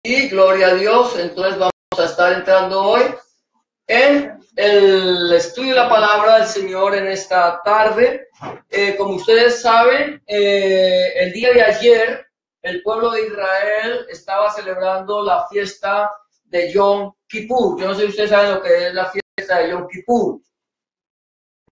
Y gloria a Dios, entonces vamos a estar entrando hoy en el estudio de la palabra del Señor en esta tarde. Como ustedes saben, el día de ayer el pueblo de Israel estaba celebrando la fiesta de Yom Kippur. Yo no sé si ustedes saben lo que es la fiesta de Yom Kippur.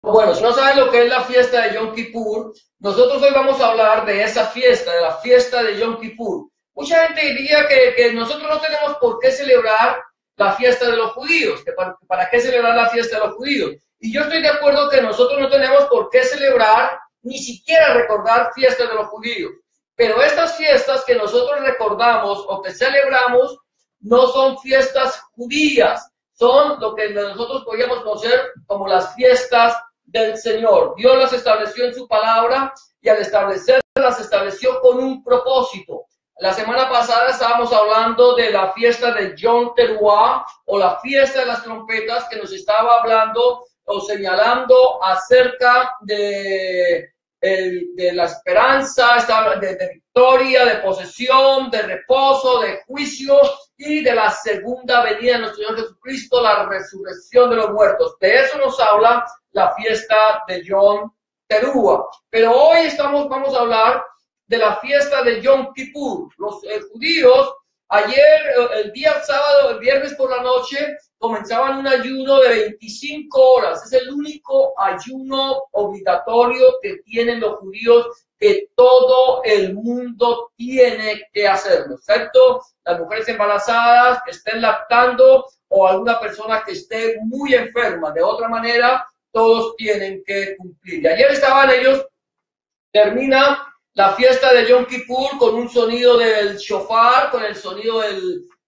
Bueno, si no saben lo que es la fiesta de Yom Kippur, nosotros hoy vamos a hablar de esa fiesta, de la fiesta de Yom Kippur. Mucha gente diría que nosotros no tenemos por qué celebrar la fiesta de los judíos, que para qué celebrar la fiesta de los judíos. Y yo estoy de acuerdo que nosotros no tenemos por qué celebrar, ni siquiera recordar fiestas de los judíos. Pero estas fiestas que nosotros recordamos o que celebramos no son fiestas judías, son lo que nosotros podríamos conocer como las fiestas del Señor. Dios las estableció en su palabra y al establecerlas las estableció con un propósito. La semana pasada estábamos hablando de la fiesta de Yom Teruah o la fiesta de las trompetas, que nos estaba hablando o señalando acerca de la esperanza, de victoria, de posesión, de reposo, de juicio y de la segunda venida de nuestro Señor Jesucristo, la resurrección de los muertos. De eso nos habla la fiesta de Yom Teruah. Pero hoy vamos a hablar de la fiesta de Yom Kippur. Los judíos ayer, el día sábado, el viernes por la noche, comenzaban un ayuno de 25 horas. Es el único ayuno obligatorio que tienen los judíos, que todo el mundo tiene que hacerlo, excepto las mujeres embarazadas que estén lactando o alguna persona que esté muy enferma. De otra manera, todos tienen que cumplir. Y ayer estaban ellos, termina la fiesta de Yom Kippur con un sonido del shofar, con el sonido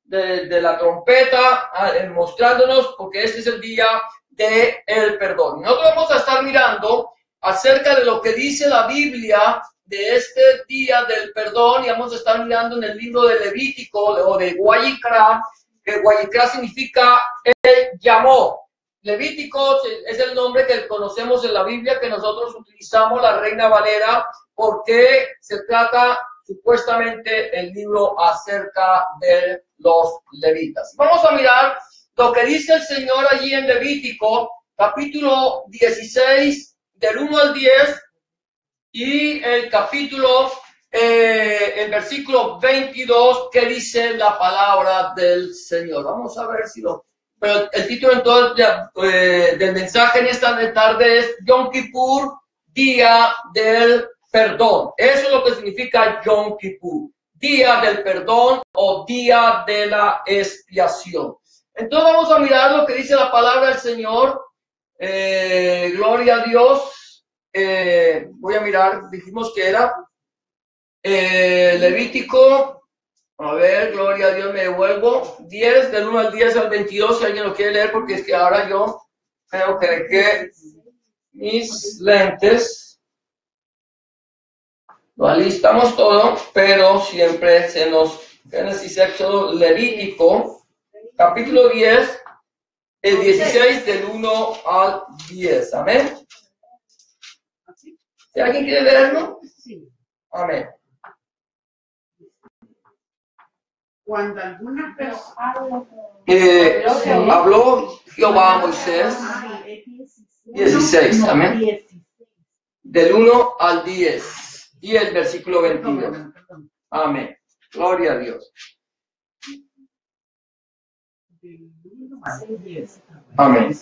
de la trompeta, mostrándonos, porque este es el día del perdón. Nosotros vamos a estar mirando acerca de lo que dice la Biblia de este día del perdón, y vamos a estar mirando en el libro de Levítico o de Guayicrá, que Guayicrá significa el llamó. Levítico es el nombre que conocemos en la Biblia, que nosotros utilizamos, la Reina Valera, porque se trata supuestamente el libro acerca de los levitas. Vamos a mirar lo que dice el Señor allí en Levítico, capítulo 16, del 1 al 10, y el capítulo, el versículo 22, que dice la palabra del Señor. Vamos a ver si lo... Pero el título entonces del mensaje en esta tarde es Yom Kippur, día del perdón. Eso es lo que significa Yom Kippur, día del perdón o día de la expiación. Entonces vamos a mirar lo que dice la palabra del Señor. Gloria a Dios. Voy a mirar, dijimos que era Levítico. A ver, gloria a Dios, me devuelvo. 10, del 1 al 10 al 22, si alguien lo quiere leer, porque es que ahora yo creo que dejé mis lentes. Lo alistamos todo, pero siempre se nos... Génesis, Éxodo, Levítico, capítulo 10, el 16, del 1 al 10. Amén. ¿Si alguien quiere leerlo? Amén. Cuando alguna persona habló Jehová a Moisés, 16, amén, del 1 al 10 y el versículo 22, amén, gloria a Dios, amén.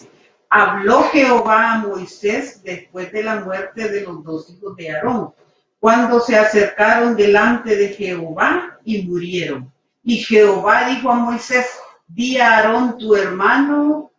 Habló Jehová a Moisés después de la muerte de los dos hijos de Aarón, cuando se acercaron delante de Jehová y murieron. Y Jehová dijo a Moisés: di a Aarón tu hermano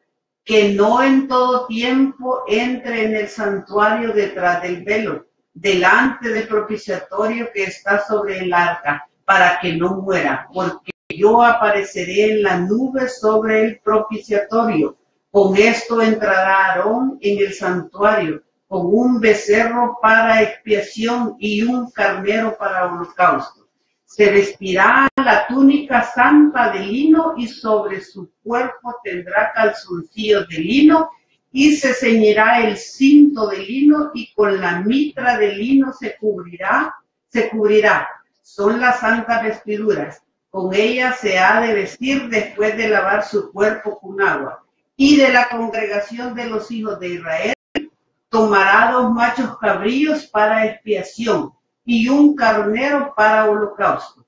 que no en todo tiempo entre en el santuario detrás del velo, delante del propiciatorio que está sobre el arca, para que no muera, porque yo apareceré en la nube sobre el propiciatorio. Con esto entrará Aarón en el santuario, con un becerro para expiación y un carnero para holocausto. Se vestirá la túnica santa de lino y sobre su cuerpo tendrá calzoncillos de lino y se ceñirá el cinto de lino y con la mitra de lino se cubrirá. Son las santas vestiduras. Con ella se ha de vestir después de lavar su cuerpo con agua. Y de la congregación de los hijos de Israel tomará 2 machos cabríos para expiación y un carnero para holocausto.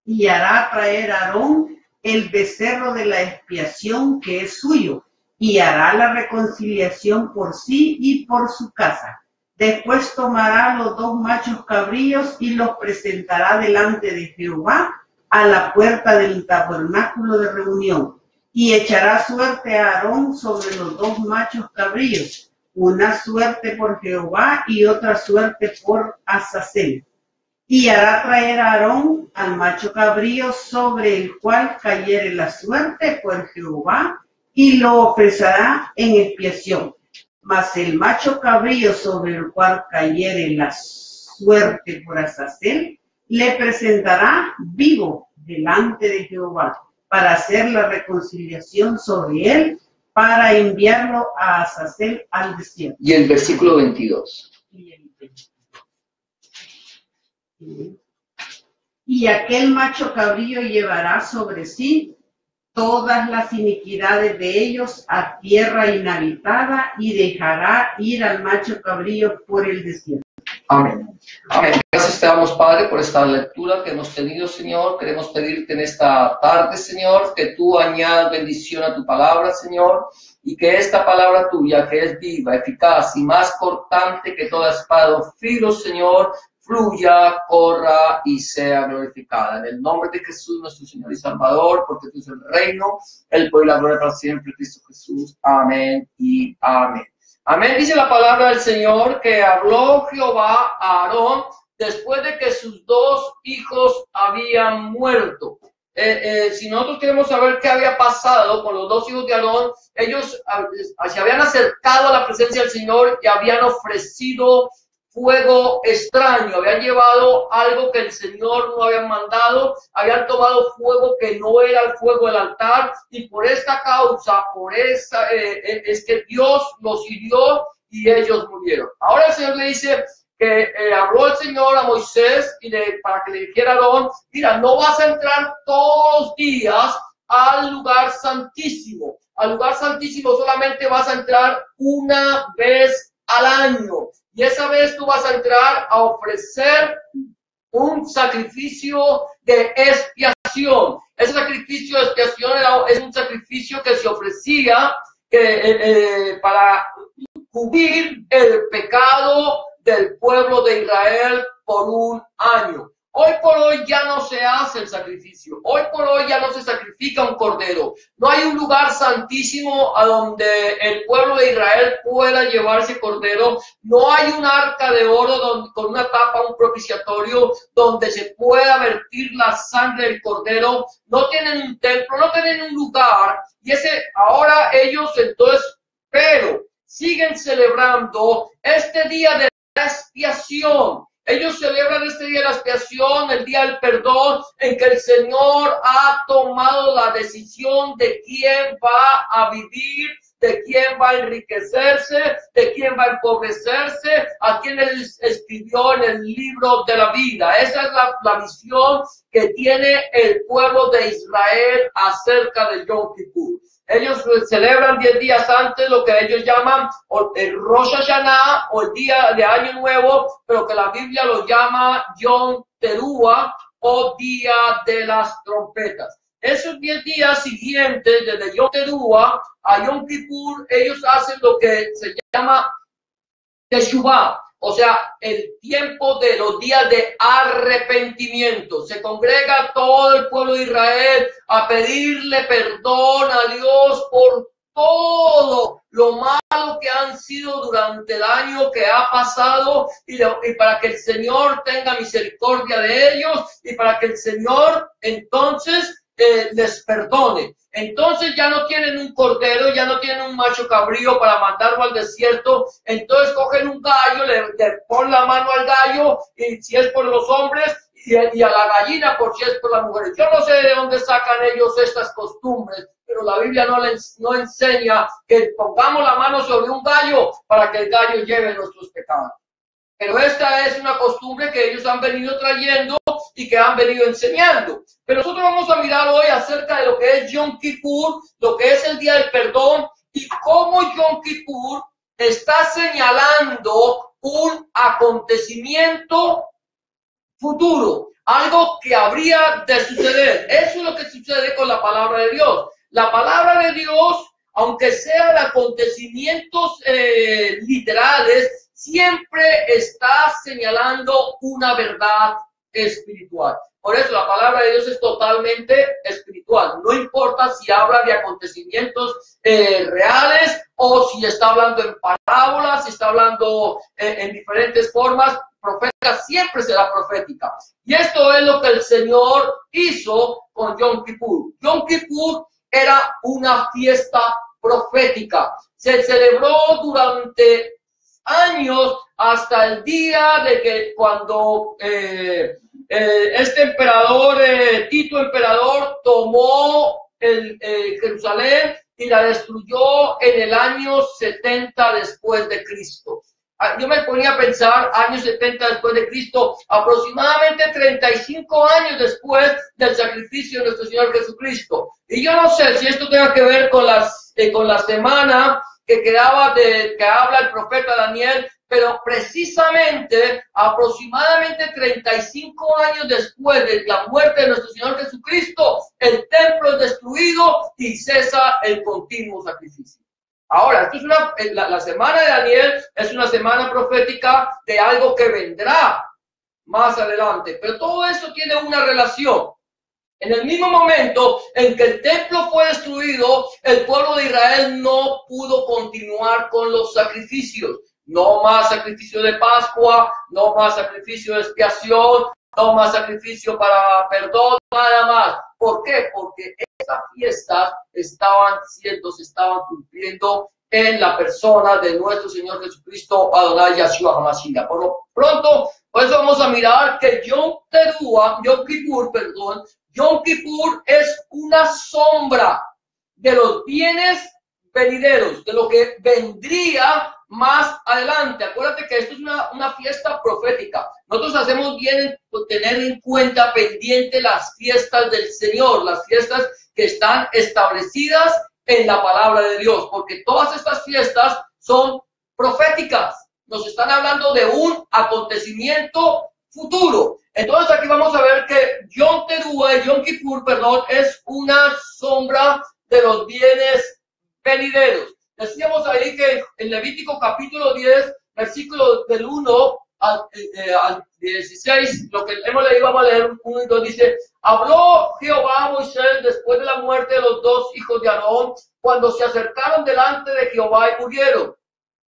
Y hará traer a Aarón el becerro de la expiación que es suyo, y hará la reconciliación por sí y por su casa. Después tomará los 2 machos cabríos y los presentará delante de Jehová a la puerta del tabernáculo de reunión, y echará suerte a Aarón sobre los 2 machos cabríos, una suerte por Jehová y otra suerte por Azazel. Y hará traer a Aarón al macho cabrío sobre el cual cayere la suerte por Jehová, y lo ofrecerá en expiación. Mas el macho cabrío sobre el cual cayere la suerte por Azazel, le presentará vivo delante de Jehová, para hacer la reconciliación sobre él, para enviarlo a Azazel al desierto. Y el versículo 22. Y aquel macho cabrío llevará sobre sí todas las iniquidades de ellos a tierra inhabitada, y dejará ir al macho cabrío por el desierto. Amén. Amén. Gracias te damos, Padre, por esta lectura que hemos tenido, Señor. Queremos pedirte en esta tarde, Señor, que tú añadas bendición a tu palabra, Señor, y que esta palabra tuya, que es viva, eficaz y más cortante que toda espada o filo, Señor, fluya, corra y sea glorificada. En el nombre de Jesús, nuestro Señor y Salvador, porque tú es el reino, el poder y la gloria para siempre, Cristo Jesús. Amén y amén. Amén, dice la palabra del Señor, que habló Jehová a Aarón después de que sus 2 hijos habían muerto. Si nosotros queremos saber qué había pasado con los 2 hijos de Aarón, ellos se habían acercado a la presencia del Señor y habían ofrecido fuego extraño, habían llevado algo que el Señor no había mandado, habían tomado fuego que no era el fuego del altar, y por esta causa, es que Dios los hirió y ellos murieron. Ahora el Señor le dice que habló el Señor a Moisés para que le dijera a Aarón: mira, no vas a entrar todos los días al lugar santísimo. Al lugar santísimo solamente vas a entrar una vez al año. Y esa vez tú vas a entrar a ofrecer un sacrificio de expiación. Ese sacrificio de expiación es un sacrificio que se ofrecía para cubrir el pecado del pueblo de Israel por un año. Hoy por hoy ya no se hace el sacrificio. Hoy por hoy ya no se sacrifica un cordero. No hay un lugar santísimo a donde el pueblo de Israel pueda llevarse cordero. No hay un arca de oro con una tapa, un propiciatorio, donde se pueda vertir la sangre del cordero. No tienen un templo, no tienen un lugar. Y ahora ellos entonces, pero siguen celebrando este día de la expiación. Ellos celebran este día de la expiación, el día del perdón, en que el Señor ha tomado la decisión de quién va a vivir, de quién va a enriquecerse, de quién va a empobrecerse, a quién Él escribió en el libro de la vida. Esa es la visión que tiene el pueblo de Israel acerca de Yom Kippur. Ellos celebran 10 días antes lo que ellos llaman el Rosh Hashanah, o el día de Año Nuevo, pero que la Biblia lo llama Yom Teruah, o día de las trompetas. Esos 10 días siguientes, desde Yom Teruah a Yom Kippur, ellos hacen lo que se llama Teshuvah. O sea, el tiempo de los días de arrepentimiento. Se congrega todo el pueblo de Israel a pedirle perdón a Dios por todo lo malo que han sido durante el año que ha pasado, y para que el Señor tenga misericordia de ellos, y para que el Señor entonces les perdone. Entonces ya no tienen un cordero, ya no tienen un macho cabrío para mandarlo al desierto. Entonces cogen un gallo, le ponen la mano al gallo, y si es por los hombres, y a la gallina por si es por las mujeres. Yo no sé de dónde sacan ellos estas costumbres, pero la Biblia no enseña que pongamos la mano sobre un gallo para que el gallo lleve nuestros pecados. Pero esta es una costumbre que ellos han venido trayendo y que han venido enseñando. Pero nosotros vamos a mirar hoy acerca de lo que es Yom Kippur, lo que es el Día del Perdón y cómo Yom Kippur está señalando un acontecimiento futuro, algo que habría de suceder. Eso es lo que sucede con la palabra de Dios. La palabra de Dios, aunque sean acontecimientos literales, siempre está señalando una verdad espiritual. Por eso la palabra de Dios es totalmente espiritual. No importa si habla de acontecimientos reales o si está hablando en parábolas, si está hablando en diferentes formas. Profética siempre será profética. Y esto es lo que el Señor hizo con Yom Kippur. Yom Kippur era una fiesta profética. Se celebró durante años hasta el día de que cuando este emperador, Tito emperador, tomó Jerusalén y la destruyó en el año 70 después de Cristo. Yo me ponía a pensar, años 70 después de Cristo, aproximadamente 35 años después del sacrificio de nuestro Señor Jesucristo. Y yo no sé si esto tenga que ver con la semana que quedaba que habla el profeta Daniel, pero precisamente aproximadamente 35 años después de la muerte de nuestro Señor Jesucristo, el templo es destruido y cesa el continuo sacrificio. Ahora, esto es la semana de Daniel es una semana profética de algo que vendrá más adelante, pero todo eso tiene una relación. En el mismo momento en que el templo fue destruido, el pueblo de Israel no pudo continuar con los sacrificios. No más sacrificio de Pascua, no más sacrificio de expiación, no más sacrificio para perdón, nada más. ¿Por qué? Porque esas fiestas se estaban cumpliendo en la persona de nuestro Señor Jesucristo, Adonai Yahshua HaMashiach. Por lo pronto, pues vamos a mirar que Yom Kippur es una sombra de los bienes venideros, de lo que vendría más adelante. Acuérdate que esto es una fiesta profética. Nosotros hacemos bien en tener en cuenta pendiente las fiestas del Señor, las fiestas que están establecidas en la palabra de Dios, porque todas estas fiestas son proféticas. Nos están hablando de un acontecimiento futuro. Entonces aquí vamos a ver que Yom Kippur, es una sombra de los bienes venideros. Decíamos ahí que en Levítico capítulo 10, versículo del 1 al 16, lo que hemos leído, vamos a leer 1 y 2, dice: habló Jehová a Moisés después de la muerte de los dos hijos de Aarón, cuando se acercaron delante de Jehová y murieron.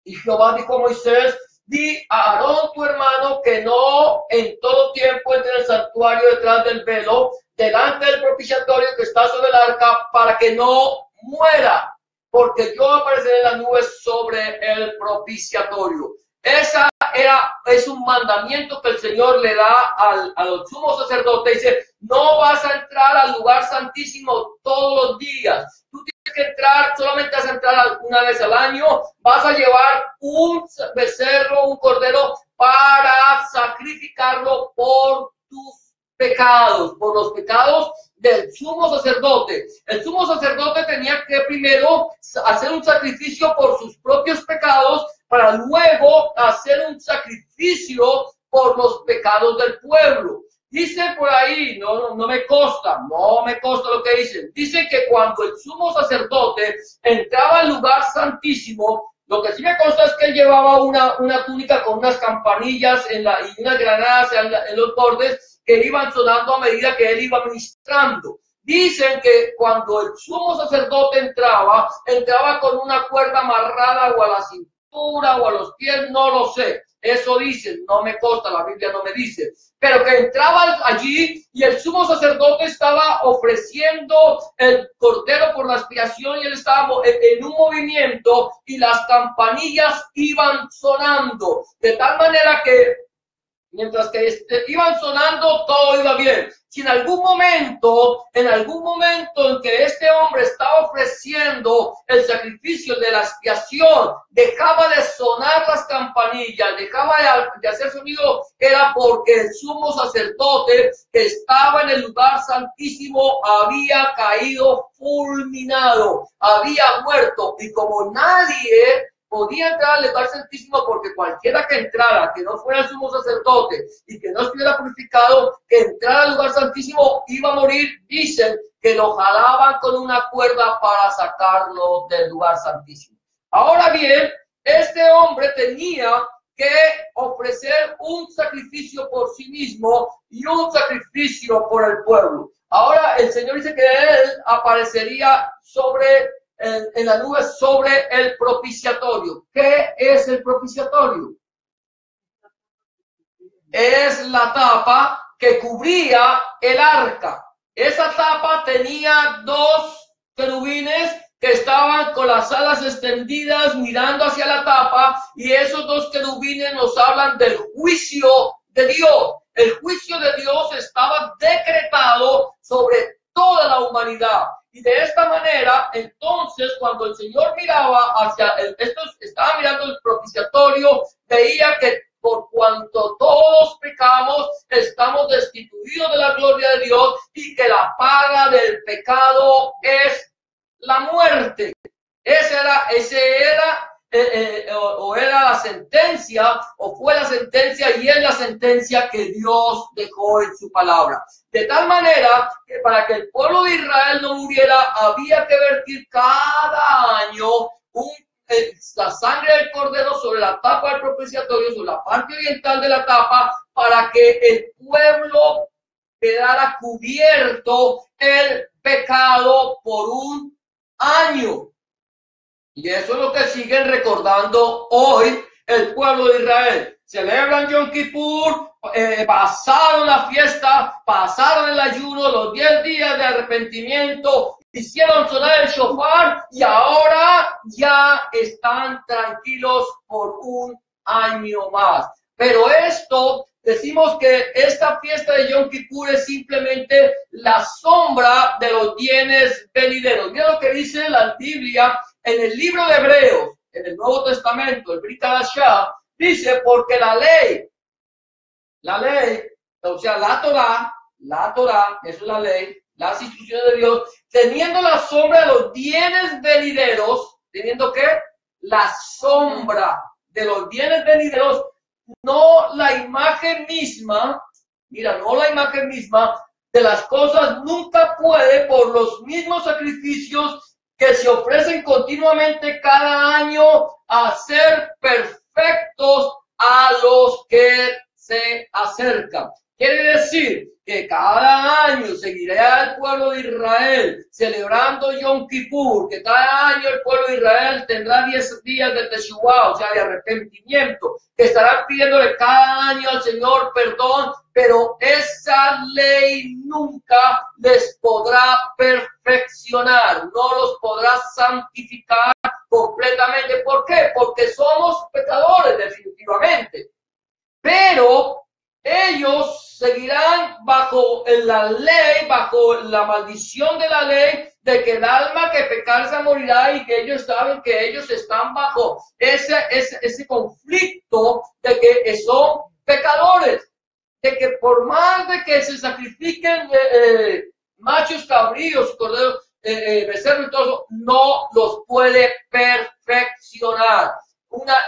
Y Jehová dijo a Moisés: di a Aarón tu hermano que no en todo tiempo entre en el santuario detrás del velo, delante del propiciatorio que está sobre el arca, para que no muera, porque yo apareceré en las nubes sobre el propiciatorio. Es un mandamiento que el Señor le da a los sumos sacerdotes. Dice: no vas a entrar al lugar santísimo todos los días. Tú tienes que entrar, solamente vas a entrar una vez al año. Vas a llevar un becerro, un cordero, para sacrificarlo por tus pecados, por los pecados del sumo sacerdote. El sumo sacerdote tenía que primero hacer un sacrificio por sus propios pecados, para luego hacer un sacrificio por los pecados del pueblo. Dice por ahí, no me consta lo que dicen. Dicen que cuando el sumo sacerdote entraba al lugar santísimo, lo que sí me consta es que él llevaba una túnica con unas campanillas y unas granadas en los bordes que iban sonando a medida que él iba ministrando. Dicen que cuando el sumo sacerdote entraba con una cuerda amarrada o a la cintura o a los pies, no lo sé. Eso dicen, no me consta, la Biblia no me dice. Pero que entraba allí y el sumo sacerdote estaba ofreciendo el cordero por la expiación y él estaba en un movimiento y las campanillas iban sonando. De tal manera que Mientras que iban sonando, todo iba bien. Si en algún momento en que este hombre estaba ofreciendo el sacrificio de la expiación, dejaba de sonar las campanillas, dejaba de hacer sonido, era porque el sumo sacerdote que estaba en el lugar santísimo había caído fulminado, había muerto, y como nadie podía entrar al lugar santísimo, porque cualquiera que entrara, que no fuera el sumo sacerdote y que no estuviera purificado, que entrara al lugar santísimo iba a morir. Dicen que lo jalaban con una cuerda para sacarlo del lugar santísimo. Ahora bien, este hombre tenía que ofrecer un sacrificio por sí mismo y un sacrificio por el pueblo. Ahora el Señor dice que él aparecería en la nube sobre el propiciatorio. ¿Qué es el propiciatorio? Es la tapa que cubría el arca. Esa tapa tenía dos querubines que estaban con las alas extendidas mirando hacia la tapa, y esos dos querubines nos hablan del juicio de Dios. El juicio de Dios estaba decretado sobre toda la humanidad. Y de esta manera, entonces, cuando el Señor miraba estaba mirando el propiciatorio, veía que por cuanto todos pecamos, estamos destituidos de la gloria de Dios, y que la paga del pecado es la muerte. Era la sentencia, o fue la sentencia, y es la sentencia que Dios dejó en su palabra. De tal manera que para que el pueblo de Israel no muriera, había que vertir cada año la sangre del cordero sobre la tapa del propiciatorio, sobre la parte oriental de la tapa, para que el pueblo quedara cubierto el pecado por un año. Y eso es lo que siguen recordando hoy el pueblo de Israel. Celebran Yom Kippur, pasaron la fiesta, pasaron el ayuno, los 10 días de arrepentimiento, hicieron sonar el shofar, y ahora ya están tranquilos por un año más. Pero decimos que esta fiesta de Yom Kippur es simplemente la sombra de los bienes venideros. Mira lo que dice la Biblia en el libro de Hebreos, en el Nuevo Testamento, el Brit Hadashah, dice: porque la ley, o sea, la Torah, eso es la ley, las instrucciones de Dios, teniendo la sombra de los bienes venideros, teniendo que la sombra de los bienes venideros, no la imagen misma, no la imagen misma de las cosas, nunca puede, por los mismos sacrificios que se ofrecen continuamente cada año, hacer perfectos a los que se acercan. Quiere decir que cada año seguirá el pueblo de Israel celebrando Yom Kippur, que cada año el pueblo de Israel tendrá 10 días de Teshuvah, o sea, de arrepentimiento, que estarán pidiéndole cada año al Señor perdón, pero esa ley nunca les podrá perfeccionar, no los podrá santificar completamente. ¿Por qué? Porque somos pecadores, definitivamente. Pero ellos seguirán bajo la ley, bajo la maldición de la ley, de que el alma que pecarse morirá, y que ellos saben que ellos están bajo ese conflicto de que son pecadores, de que por más de que se sacrifiquen machos cabríos, corderos, becerros y todo eso, no los puede perfeccionar.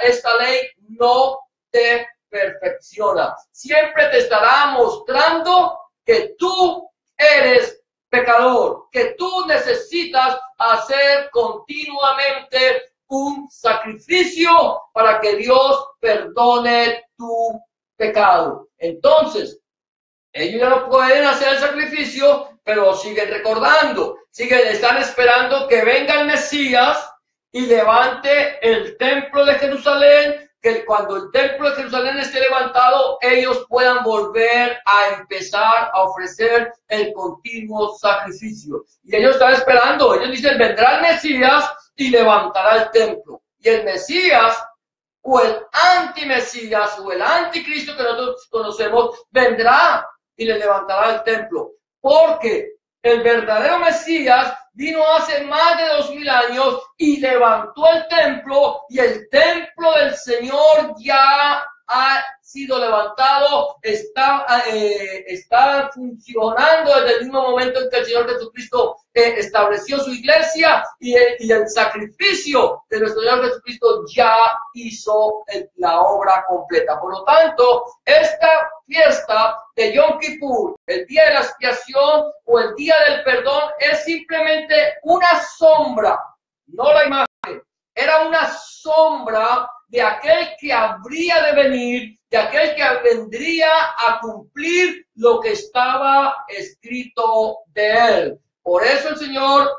Esta ley no te perfecciona. Siempre te estará mostrando que tú eres pecador, que tú necesitas hacer continuamente un sacrificio para que Dios perdone tu pecado. Entonces, ellos ya no pueden hacer el sacrificio, pero siguen recordando, están esperando que venga el Mesías y levante el templo de Jerusalén, que cuando el templo de Jerusalén esté levantado, ellos puedan volver a empezar a ofrecer el continuo sacrificio. Y ellos están esperando, ellos dicen: vendrá el Mesías y levantará el templo. Y el Mesías o el antimesías o el anticristo que nosotros conocemos vendrá y le levantará el templo. Porque el verdadero Mesías vino hace más de 2000 años y levantó el templo, y el templo del Señor ya ha sido levantado, está funcionando desde el mismo momento en que el Señor Jesucristo estableció su iglesia, y el sacrificio de nuestro Señor Jesucristo ya hizo la obra completa. Por lo tanto, esta fiesta de Yom Kippur, el día de la expiación o el día del perdón, es simplemente una sombra, no la imagen. Era una sombra de aquel que habría de venir, de aquel que vendría a cumplir lo que estaba escrito de él. Por eso el Señor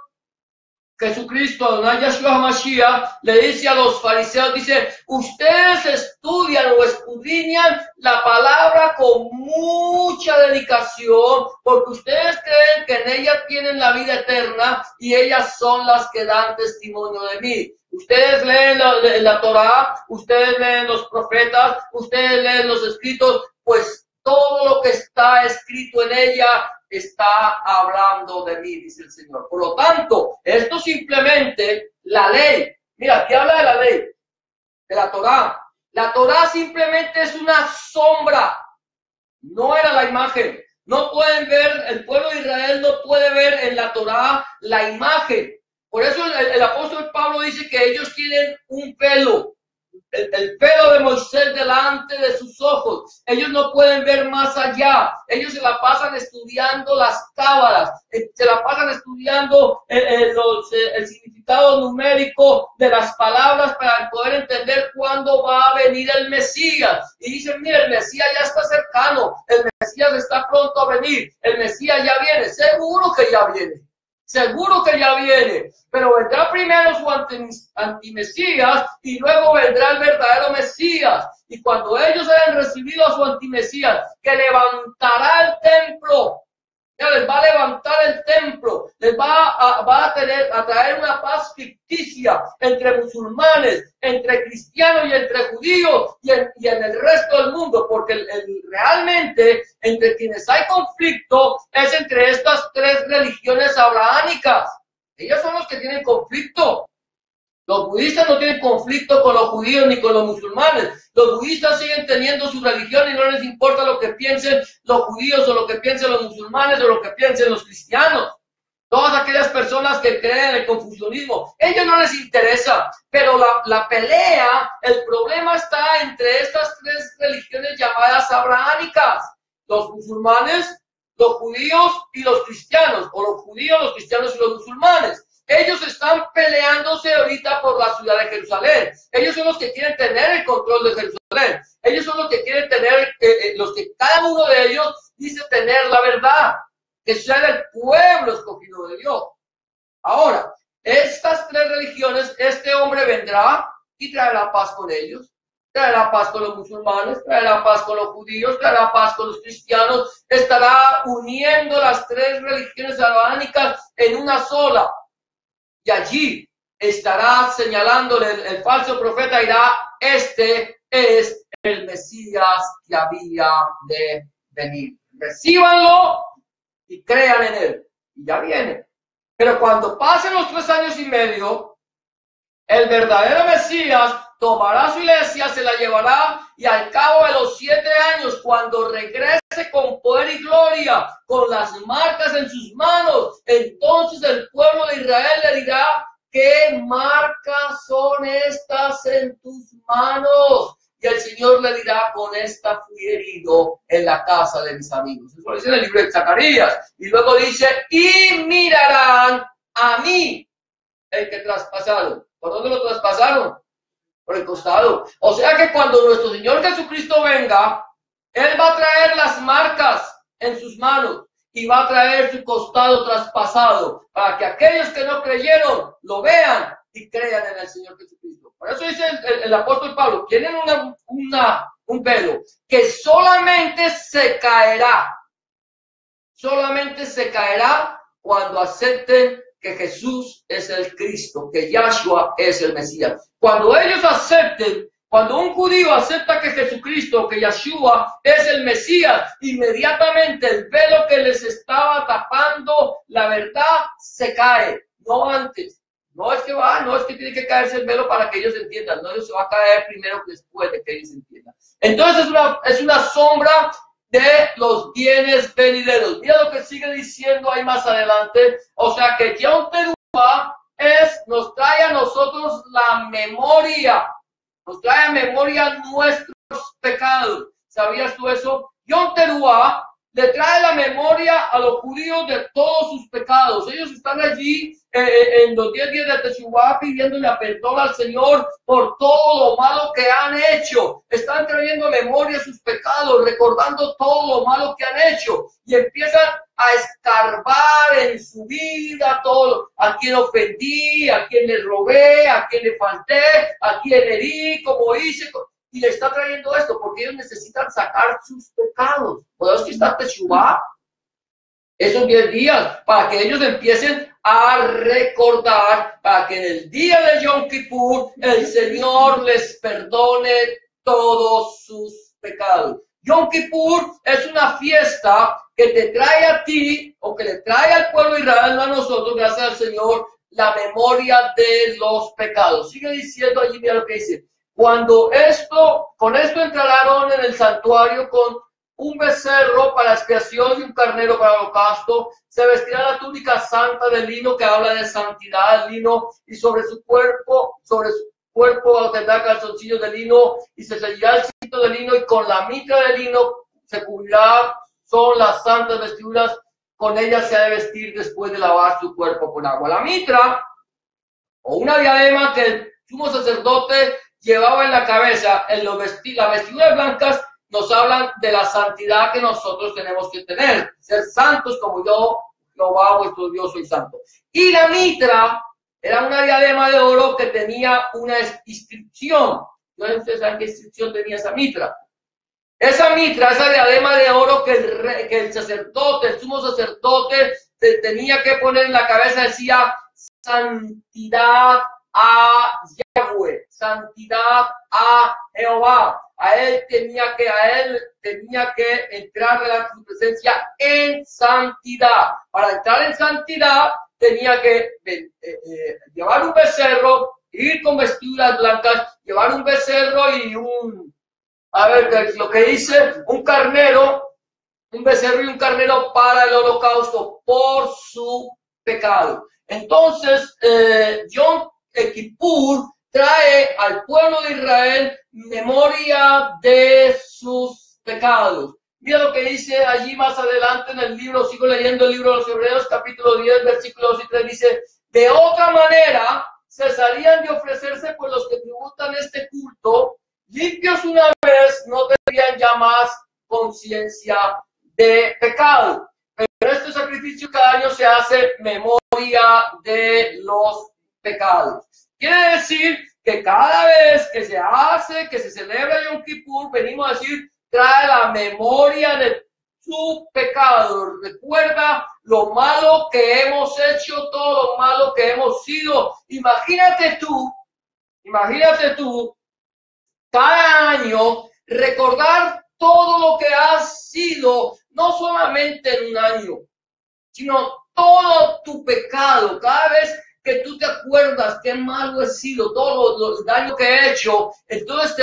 Jesucristo, Adonai Yahshua HaMashiach, le dice a los fariseos, dice, ustedes estudian o escudriñan la palabra con mucha dedicación, porque ustedes creen que en ella tienen la vida eterna, y ellas son las que dan testimonio de mí. Ustedes leen la Torá, ustedes leen los profetas, ustedes leen los escritos, pues todo lo que está escrito en ella está hablando de mí, dice el Señor. Por lo tanto, esto simplemente, la ley, mira, aquí habla de la ley, de la Torá. La Torá simplemente es una sombra, no era la imagen. No pueden ver, el pueblo de Israel no puede ver en la Torá la imagen. Por eso el apóstol Pablo dice que ellos tienen un velo, el velo de Moisés delante de sus ojos. Ellos no pueden ver más allá. Ellos se la pasan estudiando las cábalas, se la pasan estudiando el significado numérico de las palabras para poder entender cuándo va a venir el Mesías. Y dicen, mira, el Mesías ya está cercano, el Mesías está pronto a venir, el Mesías ya viene, seguro que ya viene. Seguro que ya viene, pero vendrá primero su antimesías y luego vendrá el verdadero Mesías. Y cuando ellos hayan recibido a su antimesías, que levantará el templo, ya les va a levantar el templo, les va a traer una paz ficticia entre musulmanes, entre cristianos y entre judíos y en el resto del mundo, porque realmente entre quienes hay conflicto es entre estas tres religiones abrahámicas. Ellos son los que tienen conflicto. Los budistas no tienen conflicto con los judíos ni con los musulmanes. Los budistas siguen teniendo su religión y no les importa lo que piensen los judíos o lo que piensen los musulmanes o lo que piensen los cristianos. Todas aquellas personas que creen en el confucianismo, a ellos no les interesa. Pero la pelea, el problema está entre estas tres religiones llamadas abrahámicas. Los musulmanes, los judíos y los cristianos. O los judíos, los cristianos y los musulmanes. Ellos están peleándose ahorita por la ciudad de Jerusalén. Ellos son los que quieren tener el control de Jerusalén. Ellos son los que quieren tener, los que cada uno de ellos dice tener la verdad, que sea el pueblo escogido de Dios. Ahora, estas tres religiones, este hombre vendrá y traerá paz con ellos. Traerá paz con los musulmanes, traerá paz con los judíos, traerá paz con los cristianos. Estará uniendo las tres religiones abrahámicas en una sola. Y allí estará señalándole el falso profeta, dirá, este es el Mesías que había de venir. Recíbanlo y crean en él. Y ya viene. Pero cuando pasen los 3 años y medio, el verdadero Mesías tomará su iglesia, se la llevará, y al cabo de los 7 años, cuando regrese con poder y gloria, con las marcas en sus manos, entonces el pueblo de Israel le dirá, ¿qué marcas son estas en tus manos? Y el Señor le dirá, con esta fui herido en la casa de mis amigos. Eso lo dice en el libro de Zacarías. Y luego dice, y mirarán a mí el que traspasaron. ¿Por dónde lo traspasaron? Por el costado. O sea que cuando nuestro Señor Jesucristo venga, Él va a traer las marcas en sus manos y va a traer su costado traspasado para que aquellos que no creyeron lo vean y crean en el Señor Jesucristo. Por eso dice el apóstol Pablo, tienen un velo que solamente se caerá cuando acepten que Jesús es el Cristo, que Yahshua es el Mesías. Cuando ellos acepten, Cuando un judío acepta que Jesucristo, que Yeshua es el Mesías, inmediatamente el velo que les estaba tapando la verdad se cae, no antes. No es que tiene que caerse el velo para que ellos entiendan, no, ellos se va a caer primero después de que ellos entiendan. Entonces es una sombra de los bienes venideros. Mira lo que sigue diciendo ahí más adelante. O sea que Yom Teruah nos trae a nosotros la memoria. Nos trae a memoria nuestros pecados. ¿Sabías tú eso? Yom Teruah le trae la memoria a los judíos de todos sus pecados. Ellos están allí en los 10 días de Teshuvah pidiéndole perdón al Señor por todo lo malo que han hecho. Están trayendo memoria sus pecados, recordando todo lo malo que han hecho. Y empiezan a escarbar en su vida todo. A quien ofendí, a quien le robé, a quien le falté, a quien herí, como hice. Y le está trayendo esto porque ellos necesitan sacar sus pecados. ¿Por eso que está Teshuvah? Esos 10 días, para que ellos empiecen a recordar, para que en el día de Yom Kippur el Señor les perdone todos sus pecados. Yom Kippur es una fiesta que te trae a ti, o que le trae al pueblo de Israel, no a nosotros, gracias al Señor, la memoria de los pecados. Sigue diciendo allí, mira lo que dice. Con esto entrarán en el santuario con un becerro para expiación y un carnero para holocausto. Se vestirá la túnica santa de lino que habla de santidad, lino, y sobre su cuerpo tendrá calzoncillos de lino y se sellará el cinto de lino y con la mitra de lino se cubrirá. Son las santas vestiduras, con ellas se ha de vestir después de lavar su cuerpo con agua. La mitra, o una diadema que el sumo sacerdote llevaba en la cabeza, las vestiduras blancas nos hablan de la santidad que nosotros tenemos que tener, ser santos como yo, Jehová vuestro Dios, soy santo. Y la mitra era una diadema de oro que tenía una inscripción. No sé si ustedes saben qué inscripción tenía esa mitra. Esa diadema de oro que el sacerdote, el sumo sacerdote, tenía que poner en la cabeza, decía santidad a Yahweh, santidad a Jehová. A él tenía que entrar delante de su presencia en santidad. Para entrar en santidad tenía que llevar un becerro, ir con vestiduras blancas, llevar un becerro y lo que dice, un becerro y un carnero para el holocausto por su pecado. Entonces, Yom Kippur trae al pueblo de Israel memoria de sus pecados. Mira lo que dice allí más adelante en el libro, sigo leyendo el libro de los Hebreos, capítulo 10, versículos 2 y 3, dice, de otra manera cesarían de ofrecerse por los que tributan este culto, limpios una vez, no tendrían ya más conciencia de pecado. Pero este sacrificio cada año se hace memoria de los pecados. Quiere decir que cada vez que se celebra Yom Kippur, venimos a decir, trae la memoria de su pecado. Recuerda lo malo que hemos hecho, todo lo malo que hemos sido. Imagínate tú, cada año recordar todo lo que has sido, no solamente en un año, sino todo tu pecado. Cada vez que tú te acuerdas qué malo he sido, todo el daño que he hecho, entonces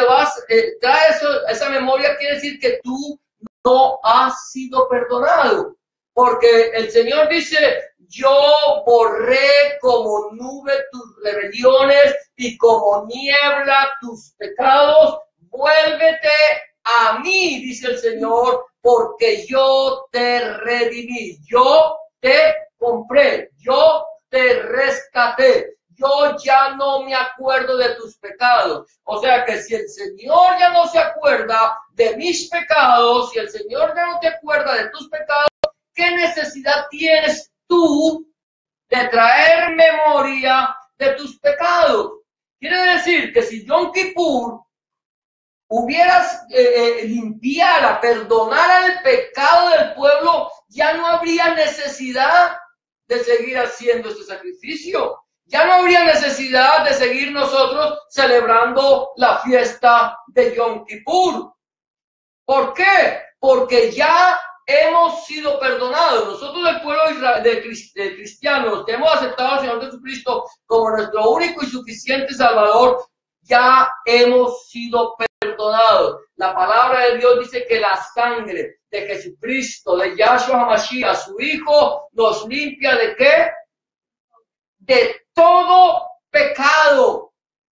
trae esa memoria, quiere decir que tú no has sido perdonado. Porque el Señor dice, yo borré como nube tus rebeliones y como niebla tus pecados. Vuélvete a mí, dice el Señor, porque yo te redimí, yo te compré, yo te rescaté, yo ya no me acuerdo de tus pecados. O sea que si el Señor ya no se acuerda de mis pecados, si el Señor ya no te acuerda de tus pecados, ¿qué necesidad tienes tú de traer memoria de tus pecados? Quiere decir que si Yom Kippur limpiara, perdonara el pecado del pueblo, ya no habría necesidad de seguir haciendo este sacrificio. ya no habría necesidad de seguir nosotros celebrando la fiesta de Yom Kippur. ¿Por qué? Porque ya hemos sido perdonados. Nosotros, el pueblo de cristianos que hemos aceptado al Señor Jesucristo como nuestro único y suficiente Salvador, ya hemos sido perdonados. La palabra de Dios dice que la sangre de Jesucristo, de Yahshua HaMashiach, su Hijo, nos limpia ¿de qué? De todo pecado.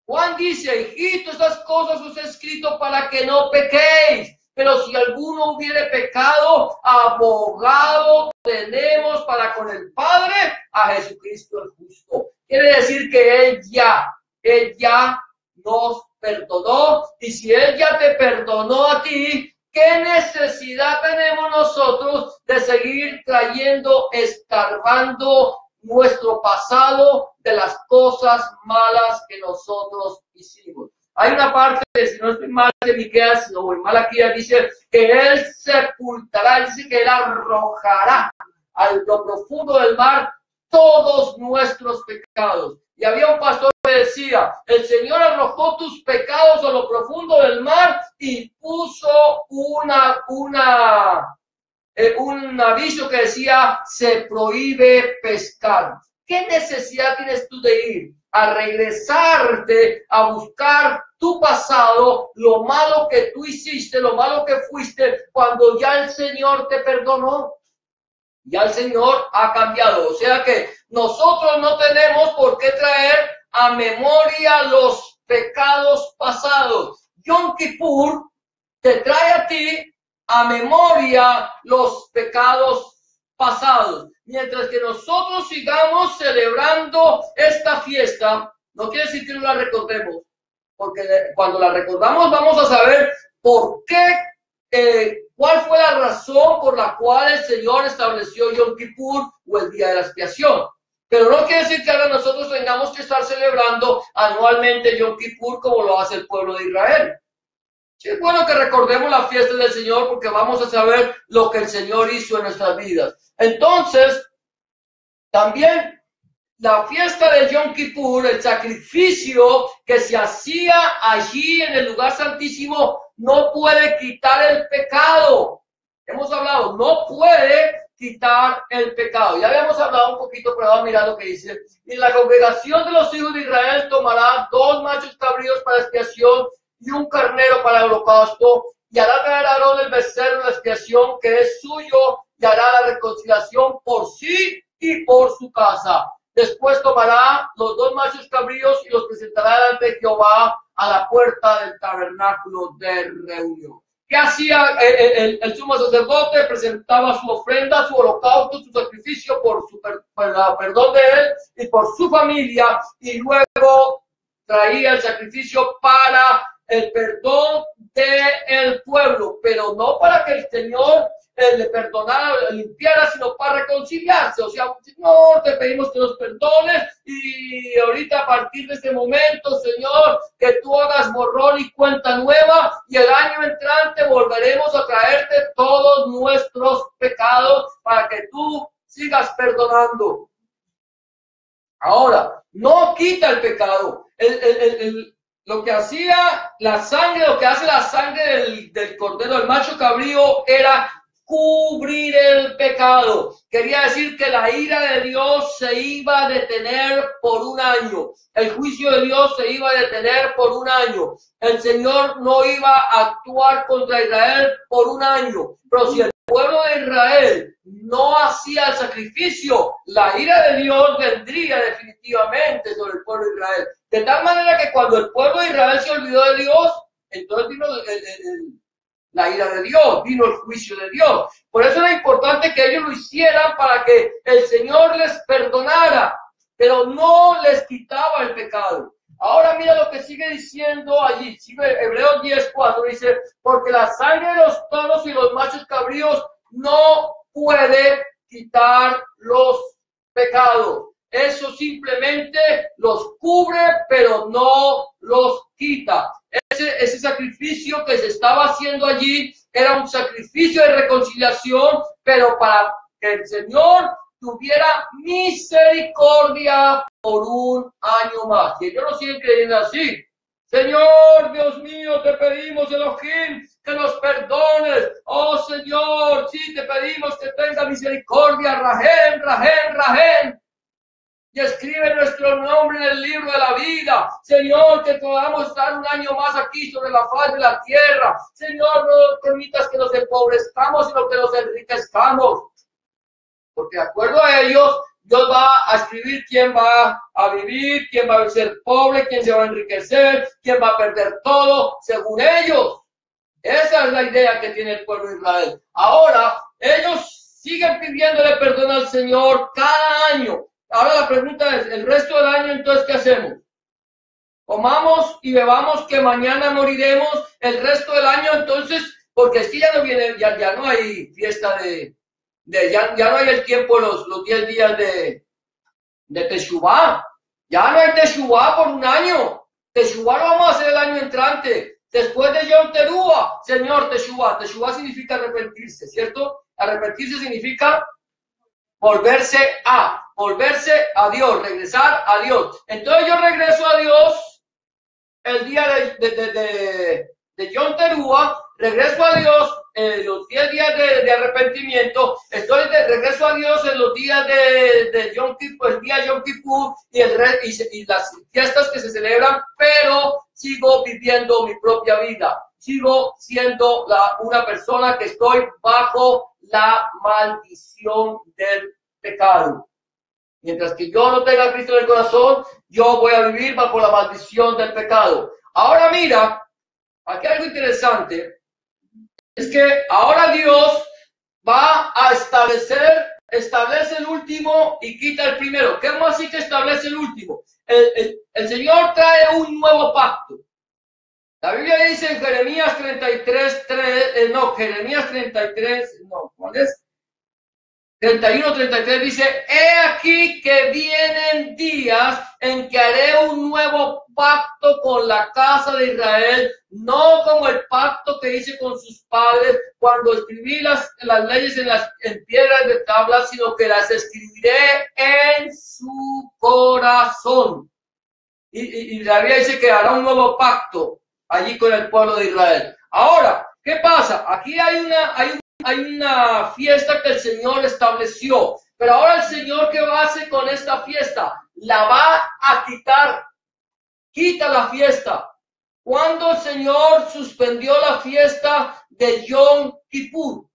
Juan dice, hijito, estas cosas os he escrito para que no pequéis. Pero si alguno hubiere pecado, abogado tenemos para con el Padre, a Jesucristo el justo. Quiere decir que Él ya nos perdonó. Y si Él ya te perdonó a ti, ¿qué necesidad tenemos nosotros de seguir trayendo, escarbando nuestro pasado de las cosas malas que nosotros hicimos? Hay una parte, si no estoy mal, de Miqueas o en Malaquías, dice que Él sepultará, dice que Él arrojará a lo profundo del mar todos nuestros pecados. Y había un pastor que decía, el Señor arrojó tus pecados a lo profundo del mar y puso un aviso que decía, se prohíbe pescar. ¿Qué necesidad tienes tú de ir a regresarte a buscar tu pasado, lo malo que tú hiciste, lo malo que fuiste, cuando ya el Señor te perdonó? Ya el Señor ha cambiado. O sea que nosotros no tenemos por qué traer a memoria los pecados pasados. Yom Kippur te trae a ti a memoria los pecados pasados. Mientras que nosotros sigamos celebrando esta fiesta, no quiere decir que no la recordemos, porque cuando la recordamos vamos a saber por qué, cuál fue la razón por la cual el Señor estableció Yom Kippur o el día de la expiación. Pero no quiere decir que ahora nosotros tengamos que estar celebrando anualmente Yom Kippur como lo hace el pueblo de Israel. Sí, es bueno que recordemos la fiesta del Señor porque vamos a saber lo que el Señor hizo en nuestras vidas. Entonces, también la fiesta de Yom Kippur, el sacrificio que se hacía allí en el lugar santísimo, no puede quitar el pecado. Hemos hablado, no puede quitar el pecado. Ya habíamos hablado un poquito, pero vamos a mirar lo que dice. Y la congregación de los hijos de Israel tomará 2 machos cabríos para expiación y un carnero para el holocausto, y hará traer a Aarón el becerro de la expiación que es suyo, y hará la reconciliación por sí y por su casa. Después tomará los 2 machos cabríos y los presentará delante de Jehová a la puerta del tabernáculo de reunión. ¿Qué hacía el sumo sacerdote? Presentaba su ofrenda, su holocausto, su sacrificio por el perdón de él y por su familia, y luego traía el sacrificio para el perdón del pueblo, pero no para que el Señor le perdonara, le limpiara, sino para reconciliarse. O sea, Señor, te pedimos que nos perdones y ahorita a partir de este momento, Señor, que tú hagas borrón y cuenta nueva, y el año entrante volveremos a traerte todos nuestros pecados para que tú sigas perdonando. Ahora, no quita el pecado. Lo que hacía la sangre, lo que hace la sangre del cordero, del macho cabrío, era cubrir el pecado. Quería decir que la ira de Dios se iba a detener por un año. El juicio de Dios se iba a detener por un año. El Señor no iba a actuar contra Israel por un año. Pero si el pueblo de Israel no hacía el sacrificio, la ira de Dios vendría definitivamente sobre el pueblo de Israel. De tal manera que cuando el pueblo de Israel se olvidó de Dios, entonces vino la ira de Dios, vino el juicio de Dios. Por eso era importante que ellos lo hicieran para que el Señor les perdonara, pero no les quitaba el pecado. Ahora mira lo que sigue diciendo allí, Hebreos 10:4 dice, porque la sangre de los toros y los machos cabríos no puede quitar los pecados. Eso simplemente los cubre, pero no los quita. Ese sacrificio que se estaba haciendo allí era un sacrificio de reconciliación, pero para que el Señor tuviera misericordia por un año más. Y ellos no siguen creyendo así. Señor, Dios mío, te pedimos, Elohim, que nos perdones. Oh, Señor, sí, te pedimos que tenga misericordia. Rahem, Rahem, Rahem. Y escribe nuestro nombre en el libro de la vida. Señor, que podamos estar un año más aquí sobre la faz de la tierra. Señor, no permitas que nos empobrezcamos, sino que nos enriquezcamos. Porque de acuerdo a ellos, Dios va a escribir quién va a vivir, quién va a ser pobre, quién se va a enriquecer, quién va a perder todo, según ellos. Esa es la idea que tiene el pueblo de Israel. Ahora, ellos siguen pidiéndole perdón al Señor cada año. Ahora la pregunta es, ¿el resto del año entonces qué hacemos? Comamos y bebamos que mañana moriremos el resto del año entonces, porque es que ya no viene, ya no hay fiesta ya no hay el tiempo, los 10 días de Teshuvá. Ya no hay Teshuvá por un año. Teshuvá lo vamos a hacer el año entrante. Después de Yom Teruah, Señor, Teshuvá. Teshuvá significa arrepentirse, ¿cierto? Arrepentirse significa volverse a Dios, regresar a Dios. Entonces yo regreso a Dios el día de Yom Teruah, regreso a Dios los 10 días de arrepentimiento, regreso a Dios en los días de Yom Kippur, el día de Yom Kippur y las fiestas que se celebran, pero sigo viviendo mi propia vida, sigo siendo una persona que estoy bajo la maldición del pecado. Mientras que yo no tenga a Cristo en el corazón, yo voy a vivir bajo la maldición del pecado. Ahora mira, aquí hay algo interesante. Es que ahora Dios va a establece el último y quita el primero. ¿Qué más así que establece el último? El Señor trae un nuevo pacto. La Biblia dice en Jeremías 33, ¿cuál es? 31-33 dice, he aquí que vienen días en que haré un nuevo pacto con la casa de Israel, no como el pacto que hice con sus padres cuando escribí las leyes en piedras de tablas, sino que las escribiré en su corazón. Y la Biblia dice que hará un nuevo pacto allí con el pueblo de Israel. Ahora, ¿qué pasa? Aquí hay una fiesta que el Señor estableció, pero ahora el Señor, ¿qué va a hacer con esta fiesta? La va a quitar. Quita la fiesta. ¿Cuándo el Señor suspendió la fiesta de Yom Kippur?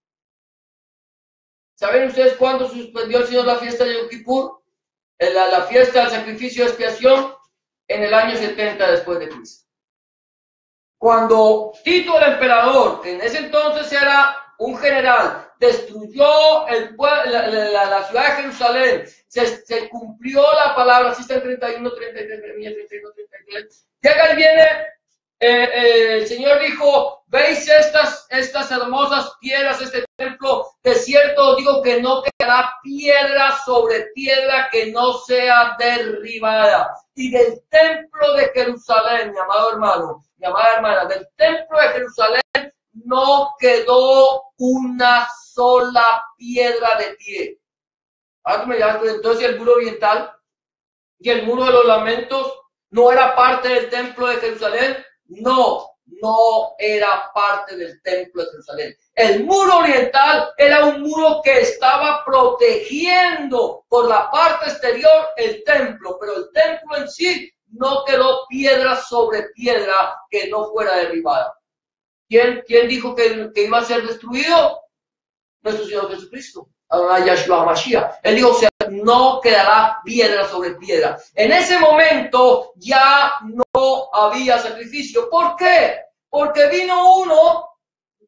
¿Saben ustedes cuándo suspendió el Señor la fiesta de Yom Kippur? La fiesta del sacrificio de expiación en el año 70 después de Cristo. Cuando Tito el emperador, que en ese entonces era un general, destruyó la ciudad de Jerusalén, se cumplió la palabra, así está en 31, 33, 31, 33, llega y viene, el Señor dijo, ¿veis estas hermosas piedras, este templo? De cierto digo que no quedará piedra sobre piedra que no sea derribada. Y del templo de Jerusalén, mi amado hermano, mi amada hermana, del templo de Jerusalén no quedó una sola piedra de pie. Ahora tú me dirás, pues entonces el muro oriental y el muro de los lamentos no era parte del templo de Jerusalén. No era parte del templo de Jerusalén. El muro oriental era un muro que estaba protegiendo por la parte exterior el templo, pero el templo en sí no quedó piedra sobre piedra que no fuera derribada. ¿Quién dijo que iba a ser destruido? Nuestro Señor Jesucristo, Yahshua Mashiach. Él dijo, no quedará piedra sobre piedra. En ese momento ya no había sacrificio. ¿Por qué? Porque vino uno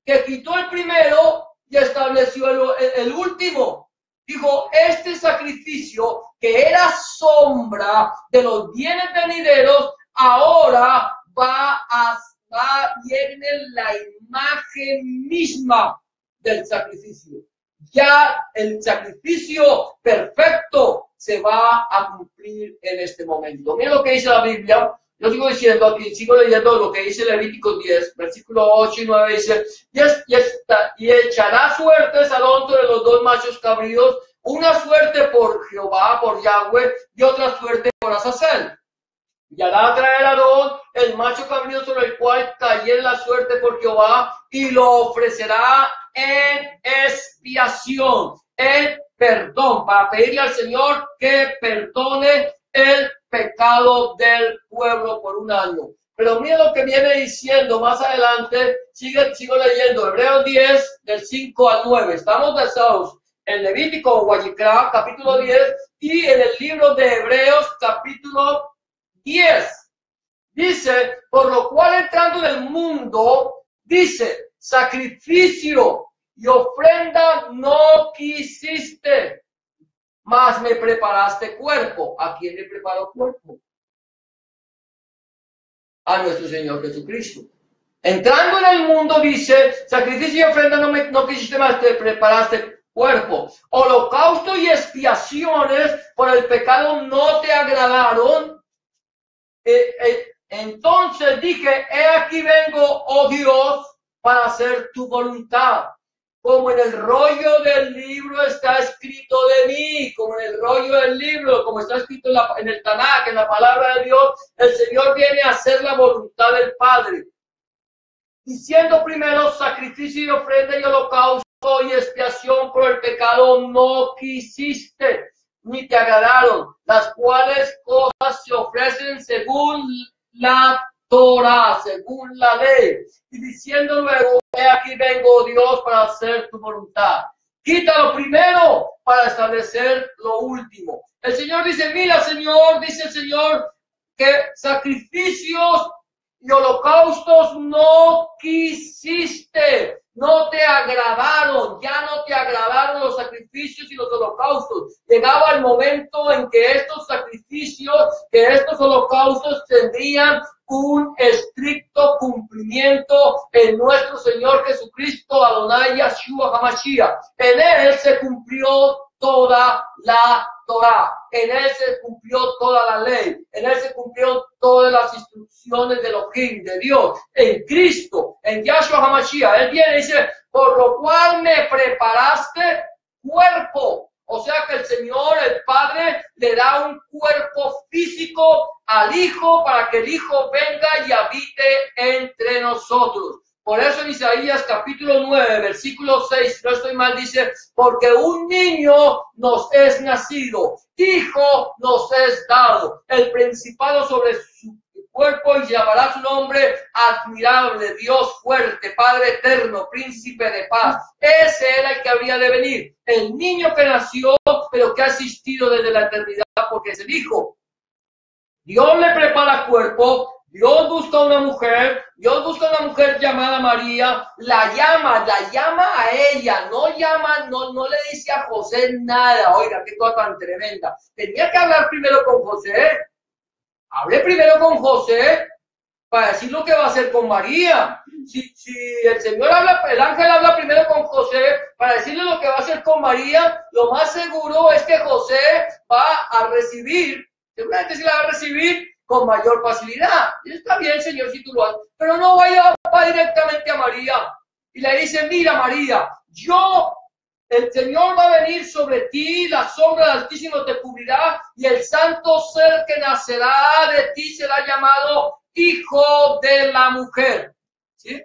que quitó el primero y estableció el último. Dijo, este sacrificio que era sombra de los bienes venideros, ahora viene la imagen misma del sacrificio. Ya el sacrificio perfecto se va a cumplir en este momento. Miren lo que dice la Biblia. Yo sigo diciendo aquí, sigo leyendo lo que dice Levítico 10, versículo 8 y 9, dice, y echará suertes al otro de los dos machos cabríos, una suerte por Jehová, por Yahweh, y otra suerte por sabrás hacer. Y hará traer a Aarón el macho cabrío sobre el cual cayere la suerte por Jehová, y lo ofrecerá en expiación, en perdón, para pedirle al Señor que perdone el pecado del pueblo por un año. Pero mira lo que viene diciendo más adelante, sigo leyendo, Hebreos 10, del 5 al 9. Estamos versados en Levítico o Guayicrá, capítulo 10, y en el libro de Hebreos, capítulo 10. Dice, por lo cual entrando en el mundo, dice, sacrificio y ofrenda no quisiste, mas me preparaste cuerpo. ¿A quién le preparó cuerpo? A nuestro Señor Jesucristo. Entrando en el mundo, dice, sacrificio y ofrenda no quisiste, mas te preparaste cuerpo. Holocausto y expiaciones por el pecado no te agradaron. Entonces dije, he aquí vengo, oh Dios, para hacer tu voluntad. Como en el rollo del libro está escrito de mí, como en el rollo del libro, como está escrito en el Tanakh, en la palabra de Dios, el Señor viene a hacer la voluntad del Padre. Diciendo primero, sacrificio y ofrenda y holocausto y expiación por el pecado no quisiste, ni te agradaron, las cuales cosas se ofrecen según la Torah, según la ley. Y diciendo luego, he aquí vengo, Dios, para hacer tu voluntad. Quita lo primero para establecer lo último. El Señor dice, mira, Señor, dice el Señor, que sacrificios y holocaustos no quisiste, no te agradaron, ya no te agradaron los sacrificios y los holocaustos. Llegaba el momento en que estos sacrificios, que estos holocaustos tendrían un estricto cumplimiento en nuestro Señor Jesucristo, Adonai Yahshua HaMashiach. En él se cumplió toda la Torah, en él se cumplió toda la ley, en él se cumplió todas las instrucciones de Elohim, de Dios, en Cristo, en Yahshua HaMashiach. Él viene y dice, por lo cual me preparaste cuerpo. O sea que el Señor, el Padre, le da un cuerpo físico al Hijo para que el Hijo venga y habite entre nosotros. Por eso en Isaías capítulo 9, versículo 6, si no estoy mal, dice, porque un niño nos es nacido, hijo nos es dado, el principado sobre su cuerpo, y llamará su nombre admirable, Dios fuerte, Padre eterno, príncipe de paz. Ese era el que habría de venir, el niño que nació, pero que ha existido desde la eternidad, porque es el Hijo. Dios le prepara cuerpo. Dios busca una mujer llamada María, la llama a ella, no le dice a José nada. Oiga, qué cosa tan tremenda. Tenía que hablar primero con José. Hablé primero con José para decir lo que va a hacer con María. Si el ángel habla primero con José para decirle lo que va a hacer con María, lo más seguro es que José va a recibir, seguramente sí la va a recibir con mayor facilidad. Y está bien, Señor, si tú lo haces, pero no va directamente a María y le dice, mira María, el Señor va a venir sobre ti, la sombra del Altísimo te cubrirá, y el santo ser que nacerá de ti será llamado Hijo de la Mujer. ¿Sí?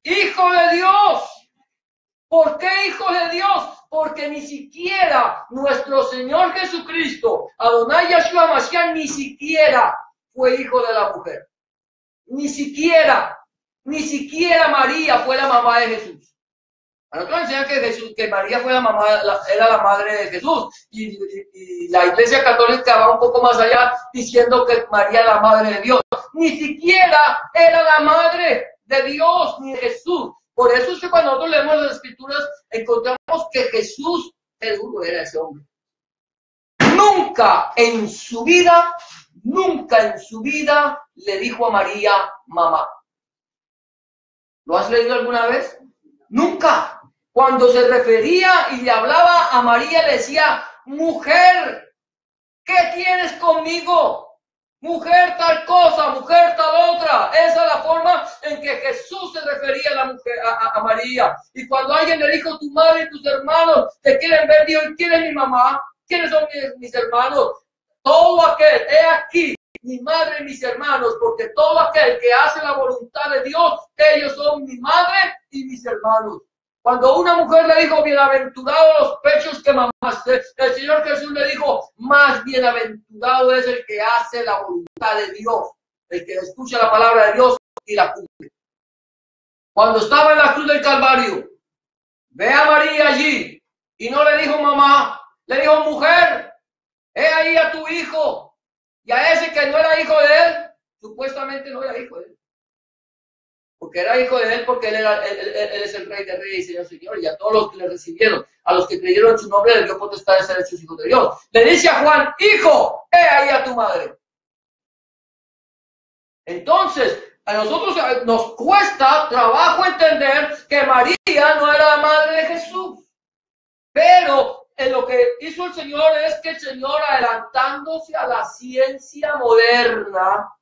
Hijo de Dios. ¿Por qué Hijo de Dios? Porque ni siquiera nuestro Señor Jesucristo, Adonai Yahshua Mashiach, ni siquiera fue hijo de la mujer. Ni siquiera María fue la mamá de Jesús. A nosotros nos enseñan que María fue era la madre de Jesús. Y la Iglesia Católica va un poco más allá diciendo que María era la madre de Dios. Ni siquiera era la madre de Dios ni de Jesús. Por eso es que cuando nosotros leemos las Escrituras encontramos que Jesús, el duro era ese hombre. Nunca en su vida le dijo a María mamá. ¿Lo has leído alguna vez? Nunca. Cuando se refería y le hablaba a María, le decía, mujer, ¿qué tienes conmigo? Mujer tal cosa, mujer tal otra. Esa es la forma en que Jesús se refería a María. Y cuando alguien le dijo, tu madre y tus hermanos te quieren ver, dijo, ¿quién es mi mamá? ¿Quiénes son mis hermanos? todo aquel, he aquí, mi madre y mis hermanos, porque todo aquel que hace la voluntad de Dios, ellos son mi madre y mis hermanos. Cuando una mujer le dijo, bienaventurados los pechos que mamaste, el Señor Jesús le dijo, más bienaventurado es el que hace la voluntad de Dios, el que escucha la palabra de Dios y la cumple. Cuando estaba en la cruz del Calvario, ve a María allí y no le dijo mamá, le dijo mujer, he ahí a tu hijo. Y a ese que no era hijo de él, supuestamente no era hijo de él. Porque era hijo de él, porque él es el Rey de Reyes y Señor Señor. Y a todos los que le recibieron, a los que creyeron en su nombre, le dio potestad de ser hechos hijos de Dios. Le dice a Juan, hijo, he ahí a tu madre. Entonces, a nosotros nos cuesta trabajo entender que María no era la madre de Jesús. Pero en lo que hizo el Señor es que el Señor, adelantándose a la ciencia moderna,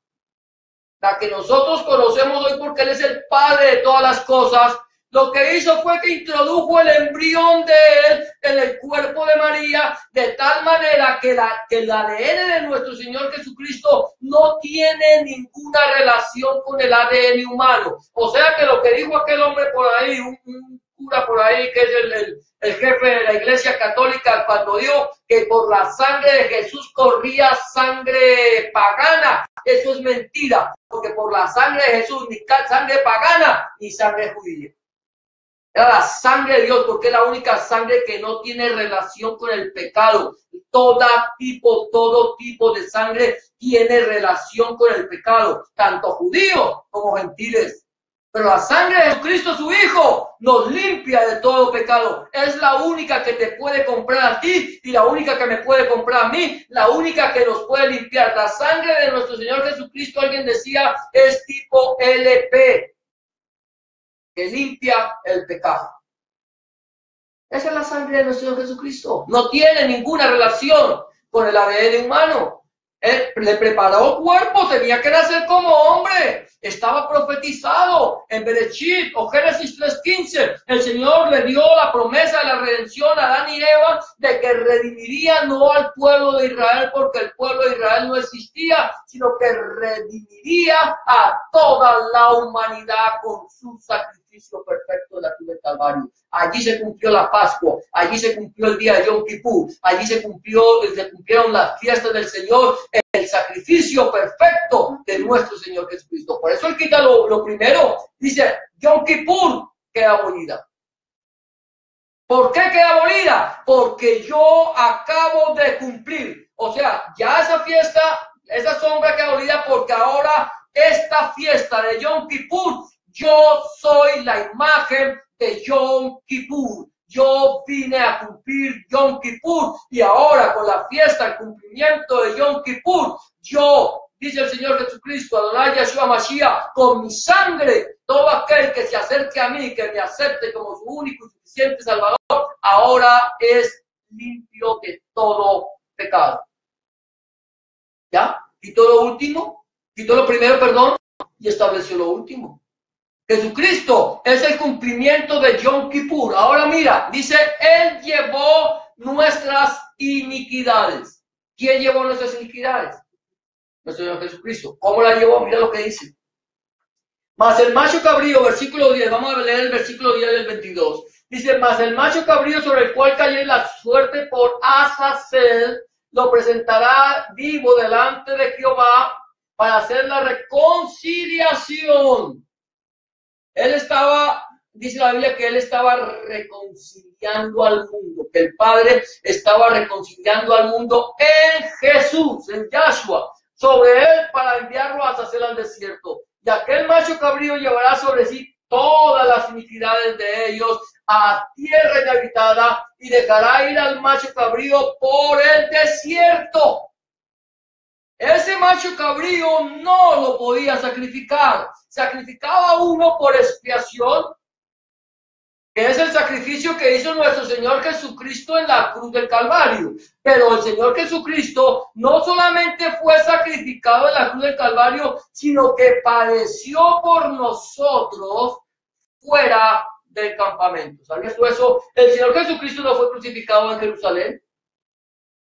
la que nosotros conocemos hoy porque Él es el Padre de todas las cosas, lo que hizo fue que introdujo el embrión de Él en el cuerpo de María, de tal manera que el ADN de nuestro Señor Jesucristo no tiene ninguna relación con el ADN humano. O sea que lo que dijo aquel hombre por ahí, un cura por ahí, que es el jefe de la Iglesia Católica, cuando dijo que por la sangre de Jesús corría sangre pagana, eso es mentira, porque por la sangre de Jesús ni sangre pagana ni sangre judía. Era la sangre de Dios, porque es la única sangre que no tiene relación con el pecado. Todo tipo de sangre tiene relación con el pecado, tanto judíos como gentiles. Pero la sangre de Jesucristo, su Hijo, nos limpia de todo pecado. Es la única que te puede comprar a ti y la única que me puede comprar a mí, la única que nos puede limpiar. La sangre de nuestro Señor Jesucristo, alguien decía, es tipo LP, que limpia el pecado. Esa es la sangre de nuestro Señor Jesucristo. No tiene ninguna relación con el ADN humano. Él le preparó cuerpo, tenía que nacer como hombre. Estaba profetizado en Bereshit o Génesis 3:15. El Señor le dio la promesa de la redención a Adán y Eva de que redimiría no al pueblo de Israel, porque el pueblo de Israel no existía, sino que redimiría a toda la humanidad con su sacrificio perfecto en la cruz del Calvario. Allí se cumplió la Pascua, allí se cumplió el día de Yom Kippur, allí se cumplieron las fiestas del Señor, el sacrificio perfecto de nuestro Señor Jesucristo. Por eso Él quita lo primero, dice, Yom Kippur queda abolida. ¿Por qué queda abolida? Porque yo acabo de cumplir. O sea, ya esa fiesta, esa sombra queda abolida porque ahora esta fiesta de Yom Kippur, yo soy la imagen de Yom Kippur. Yo vine a cumplir Yom Kippur y ahora con la fiesta, el cumplimiento de Yom Kippur, yo, dice el Señor Jesucristo, Adonai Yeshua Mashiach, con mi sangre, todo aquel que se acerque a mí, que me acepte como su único y suficiente Salvador, ahora es limpio de todo pecado. ¿Ya? Quitó lo último, quitó lo primero, perdón, y estableció lo último. Jesucristo es el cumplimiento de Yom Kippur. Ahora mira, dice, Él llevó nuestras iniquidades. ¿Quién llevó nuestras iniquidades? Nuestro Señor Jesucristo. ¿Cómo la llevó? Mira lo que dice. Mas el macho cabrío, versículo 10, vamos a leer el versículo 10 del 22. Dice, mas el macho cabrío sobre el cual cayó la suerte por Azazel, lo presentará vivo delante de Jehová para hacer la reconciliación. Él estaba, dice la Biblia, que Él estaba reconciliando al mundo, que el Padre estaba reconciliando al mundo en Jesús, en Yahshua, sobre Él para enviarlo a Azazel al desierto. Y aquel macho cabrío llevará sobre sí todas las iniquidades de ellos a tierra inhabitada y dejará ir al macho cabrío por el desierto. Ese macho cabrío no lo podía sacrificar. Sacrificaba uno por expiación, que es el sacrificio que hizo nuestro Señor Jesucristo en la cruz del Calvario. Pero el Señor Jesucristo no solamente fue sacrificado en la cruz del Calvario, sino que padeció por nosotros fuera del campamento. ¿Sabías tú eso? ¿El Señor Jesucristo no fue crucificado en Jerusalén?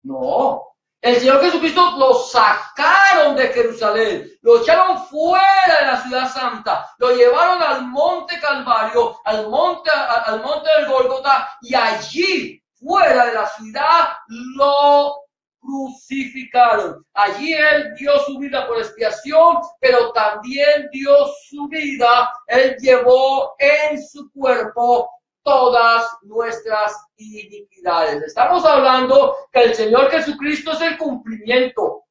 No. El Señor Jesucristo lo sacaron de Jerusalén, lo echaron fuera de la ciudad santa, lo llevaron al monte Calvario, al monte del Gólgota, y allí, fuera de la ciudad, lo crucificaron. Allí Él dio su vida por expiación, pero también dio su vida. Él llevó en su cuerpo todas nuestras iniquidades. Estamos hablando que el Señor Jesucristo es el cumplimiento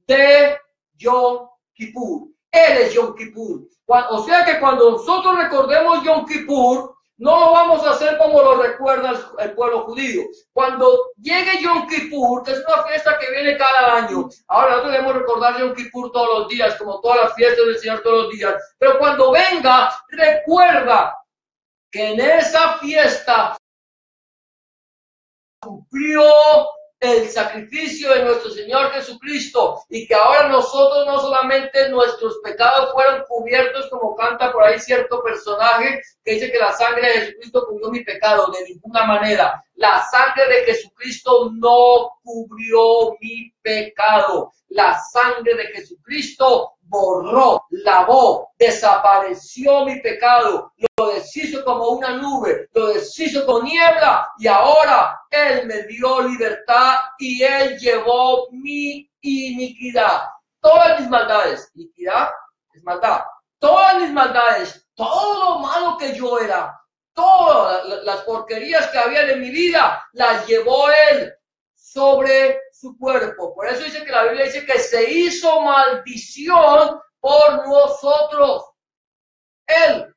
de Yom Kippur. Él es Yom Kippur. O sea que cuando nosotros recordemos Yom Kippur, no lo vamos a hacer como lo recuerda el pueblo judío. Cuando llegue Yom Kippur, que es una fiesta que viene cada año, ahora nosotros debemos recordar Yom Kippur todos los días, como todas las fiestas del Señor todos los días. Pero cuando venga, recuerda que en esa fiesta cumplió el sacrificio de nuestro Señor Jesucristo, y que ahora nosotros no solamente nuestros pecados fueron cubiertos, como canta por ahí cierto personaje que dice que la sangre de Jesucristo cubrió mi pecado. De ninguna manera. La sangre de Jesucristo no cubrió mi pecado. La sangre de Jesucristo borró, lavó, desapareció mi pecado, lo deshizo como una nube, lo deshizo con niebla, y ahora Él me dio libertad y Él llevó mi iniquidad. Todas mis maldades, iniquidad es maldad, todas mis maldades, todo lo malo que yo era, todas las porquerías que había en mi vida, las llevó Él sobre su cuerpo. Por eso dice que la Biblia dice que se hizo maldición por nosotros. Él,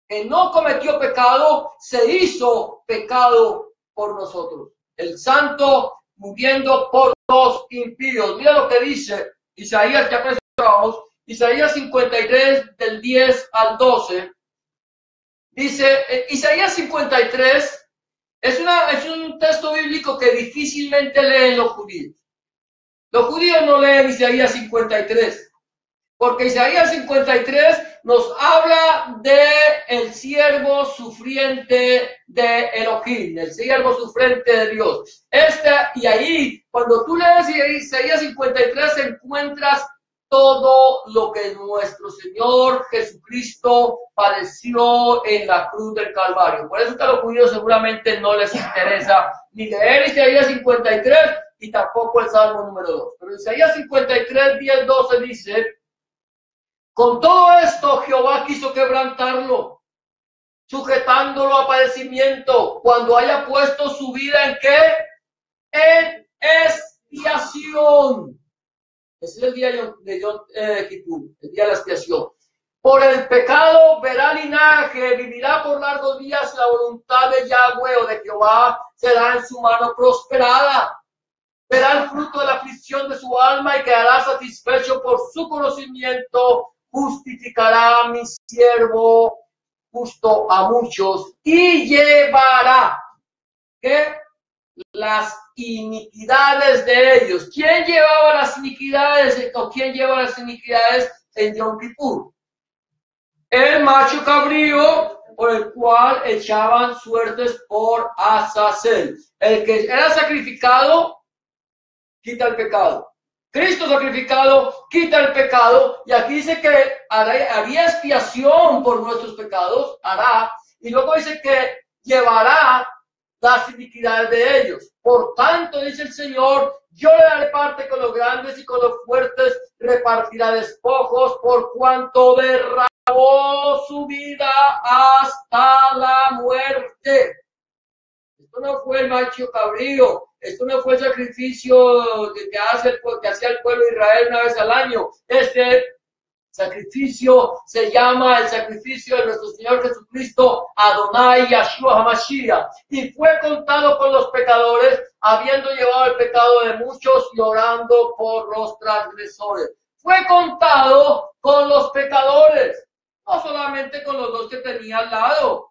que no cometió pecado, se hizo pecado por nosotros. El santo muriendo por los impíos. Mira lo que dice Isaías, ya presentamos, Isaías 53 del 10 al 12. Dice, Isaías 53 es un texto bíblico que difícilmente leen los judíos. Los judíos no leen Isaías 53, porque Isaías 53 nos habla de el siervo sufriente de Elohim, el siervo sufriente de Dios. Y ahí, cuando tú lees Isaías 53, encuentras todo lo que nuestro Señor Jesucristo padeció en la cruz del Calvario. Por eso que a los judíos seguramente no les interesa ni leer Isaías 53 y tampoco el Salmo número 2. Pero Isaías 53, 10, 12 dice: con todo esto Jehová quiso quebrantarlo, sujetándolo a padecimiento, cuando haya puesto su vida ¿en qué? En expiación. Ese es el día de Yom Kippur, el día de la expiación. Por el pecado verá linaje, vivirá por largos días, la voluntad de Yahweh o de Jehová será en su mano prosperada. Verá el fruto de la aflicción de su alma y quedará satisfecho por su conocimiento. Justificará a mi siervo justo a muchos y llevará ¿qué? Las iniquidades de ellos. ¿Quién llevaba las iniquidades o quién lleva las iniquidades en Yom Kippur? El macho cabrío por el cual echaban suertes por Azazel. El que era sacrificado quita el pecado. Cristo sacrificado quita el pecado, y aquí dice que haría expiación por nuestros pecados, hará, y luego dice que llevará las iniquidades de ellos. Por tanto, dice el Señor, yo le daré parte con los grandes y con los fuertes repartirá despojos, por cuanto derramó su vida hasta la muerte. Esto no fue el macho cabrío, esto no fue el sacrificio que hacía el pueblo de Israel una vez al año. Este sacrificio se llama el sacrificio de nuestro Señor Jesucristo, Adonai Yahshua HaMashiach, y fue contado con los pecadores, habiendo llevado el pecado de muchos y orando por los transgresores. Fue contado con los pecadores, no solamente con los dos que tenía al lado.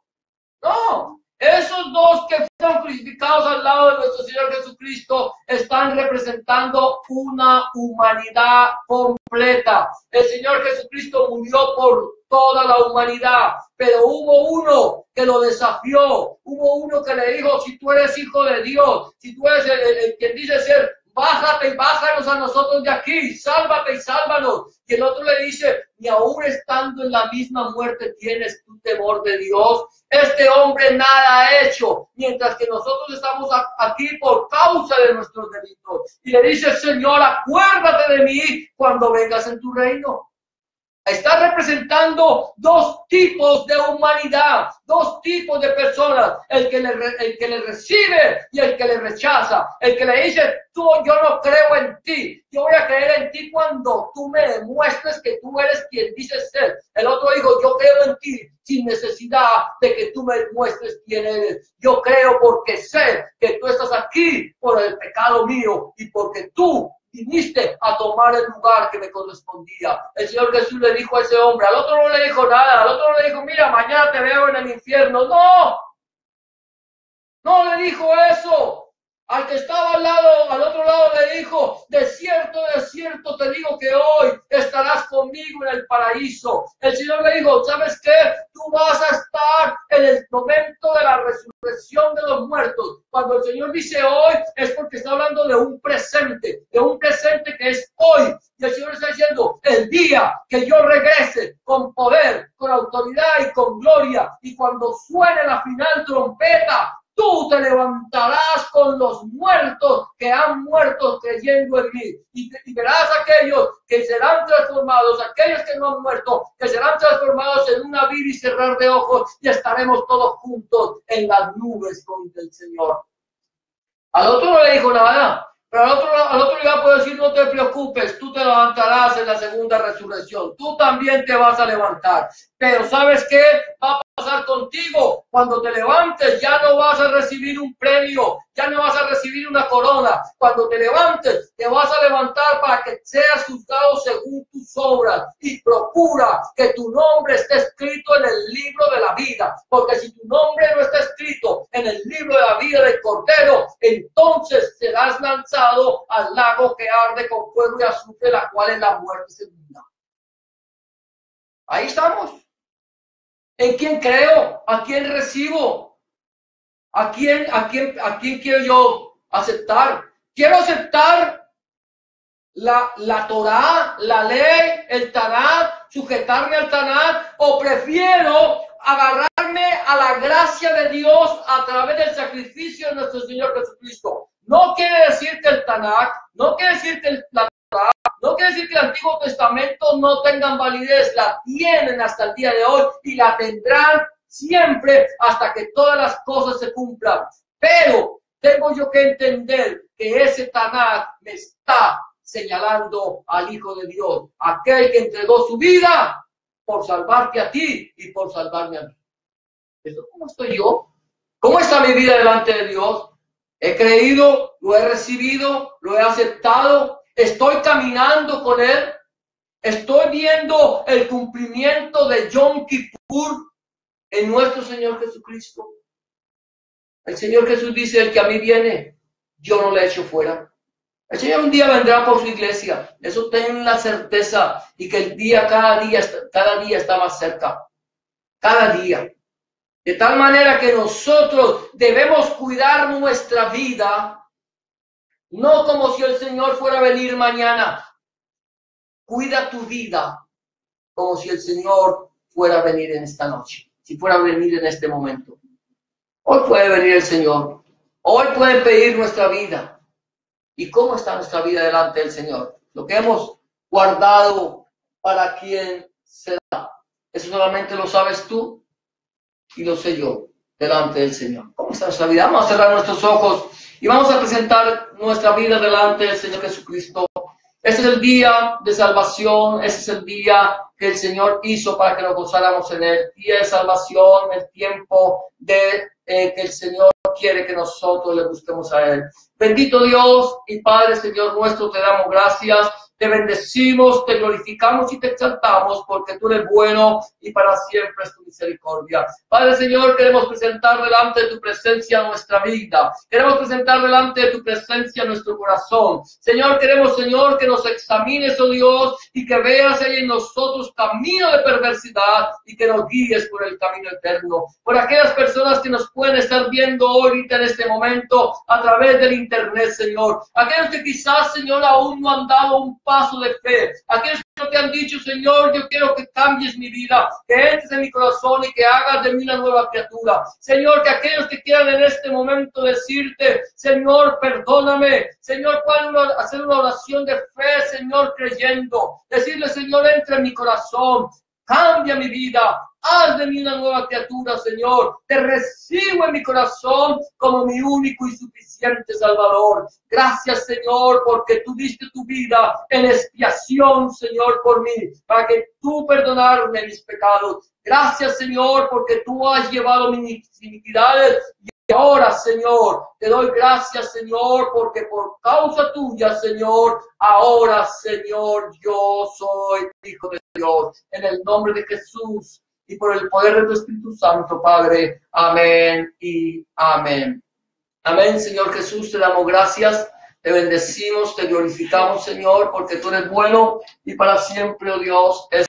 No, esos dos que fueron crucificados al lado de nuestro Señor Jesucristo están representando una humanidad completa. completa. El Señor Jesucristo murió por toda la humanidad, pero hubo uno que lo desafió, hubo uno que le dijo, si tú eres hijo de Dios, si tú eres el quien dice ser, bájate y bájanos a nosotros de aquí, sálvate y sálvanos. Y el otro le dice, ni aún estando en la misma muerte tienes tu temor de Dios. Este hombre nada ha hecho, mientras que nosotros estamos aquí por causa de nuestros delitos. Y le dice, Señor, acuérdate de mí cuando vengas en tu reino. Está representando dos tipos de humanidad, dos tipos de personas, el que le recibe y el que le rechaza, el que le dice, yo no creo en ti, yo voy a creer en ti cuando tú me demuestres que tú eres quien dices ser. El otro dijo, yo creo en ti sin necesidad de que tú me demuestres quién eres. Yo creo porque sé que tú estás aquí por el pecado mío y porque tú viniste a tomar el lugar que me correspondía. El Señor Jesús le dijo a ese hombre, al otro no le dijo nada, al otro no le dijo, mira, mañana te veo en el infierno. No le dijo eso. Al que estaba al otro lado le dijo, de cierto te digo que hoy estarás conmigo en el paraíso. El Señor le dijo, ¿sabes qué? Tú vas a estar en el momento de la resurrección de los muertos. Cuando el Señor dice hoy, es porque está hablando de un presente que es hoy. Y el Señor está diciendo, el día que yo regrese con poder, con autoridad y con gloria, y cuando suene la final trompeta, tú te levantarás con los muertos que han muerto creyendo en mí. Y verás aquellos que serán transformados, aquellos que no han muerto, que serán transformados en un abrir y cerrar de ojos y estaremos todos juntos en las nubes con el Señor. Al otro no le dijo nada. Pero al otro le puedo decir, no te preocupes, tú te levantarás en la segunda resurrección. Tú también te vas a levantar. Pero ¿sabes qué va a pasar contigo? Cuando te levantes ya no vas a recibir un premio, ya no vas a recibir una corona. Cuando te levantes, te vas a levantar para que seas juzgado según tus obras. Y procura que tu nombre esté escrito en el libro de la vida. Porque si tu nombre no está escrito en el libro de la vida del Cordero, entonces serás lanzado al lago que arde con fuego y azufre, la cual es la muerte segunda. Ahí estamos. ¿En quién creo? ¿A quién recibo? ¿A quién quiero yo aceptar? ¿Quiero aceptar la Torá, la ley, el Tanat, sujetarme al Tanat, o prefiero agarrarme a la gracia de Dios a través del sacrificio de nuestro Señor Jesucristo? No quiere decir que el Tanakh, no quiere decir que la Torá, no quiere decir que el Antiguo Testamento no tengan validez, la tienen hasta el día de hoy y la tendrán siempre hasta que todas las cosas se cumplan. Pero tengo yo que entender que ese Tanakh me está señalando al Hijo de Dios, aquel que entregó su vida por salvarte a ti y por salvarme a mí. ¿Cómo estoy yo? ¿Cómo está mi vida delante de Dios? He creído, lo he recibido, lo he aceptado, estoy caminando con Él, estoy viendo el cumplimiento de Yom Kippur en nuestro Señor Jesucristo. El Señor Jesús dice, el que a mí viene, yo no le echo fuera. El Señor un día vendrá por su iglesia, eso tengo la certeza, y que el día, cada día está más cerca, cada día. De tal manera que nosotros debemos cuidar nuestra vida, no como si el Señor fuera a venir mañana. Cuida tu vida como si el Señor fuera a venir en esta noche, si fuera a venir en este momento. Hoy puede venir el Señor, hoy puede pedir nuestra vida. ¿Y cómo está nuestra vida delante del Señor? Lo que hemos guardado para quien será. Eso solamente lo sabes tú y lo sé yo delante del Señor. ¿Cómo está nuestra vida? Vamos a cerrar nuestros ojos y vamos a presentar nuestra vida delante del Señor Jesucristo. Ese es el día de salvación, ese es el día que el Señor hizo para que nos gozáramos en Él. Día de salvación, el tiempo de que el Señor quiere que nosotros le busquemos a Él. Bendito Dios y Padre, Señor nuestro, te damos gracias. Te bendecimos, te glorificamos y te exaltamos porque tú eres bueno y para siempre es tu misericordia. Padre Señor, queremos presentar delante de tu presencia nuestra vida. Queremos presentar delante de tu presencia nuestro corazón. Señor, queremos, Señor, que nos examines, oh Dios, y que veas ahí en nosotros camino de perversidad y que nos guíes por el camino eterno. Por aquellas personas que nos pueden estar viendo ahorita en este momento a través del internet, Señor. Aquellos que quizás, Señor, aún no han dado un paso de fe. Aquellos que te han dicho, Señor, yo quiero que cambies mi vida, que entres en mi corazón y que hagas de mí una nueva criatura. Señor, que aquellos que quieran en este momento decirte, Señor, perdóname. Señor, hacer una oración de fe, Señor, creyendo. Decirle, Señor, entra en mi corazón. Cambia mi vida, haz de mí una nueva criatura, Señor. Te recibo en mi corazón como mi único y suficiente Salvador. Gracias, Señor, porque tú diste tu vida en expiación, Señor, por mí, para que tú perdonarme mis pecados. Gracias, Señor, porque tú has llevado mis iniquidades. Y ahora, Señor, te doy gracias, Señor, porque por causa tuya, Señor, ahora, Señor, yo soy hijo de Dios. En el nombre de Jesús y por el poder de tu Espíritu Santo, Padre. Amén y amén. Amén, Señor Jesús, te damos gracias. Te bendecimos, te glorificamos, Señor, porque tú eres bueno y para siempre, oh Dios, es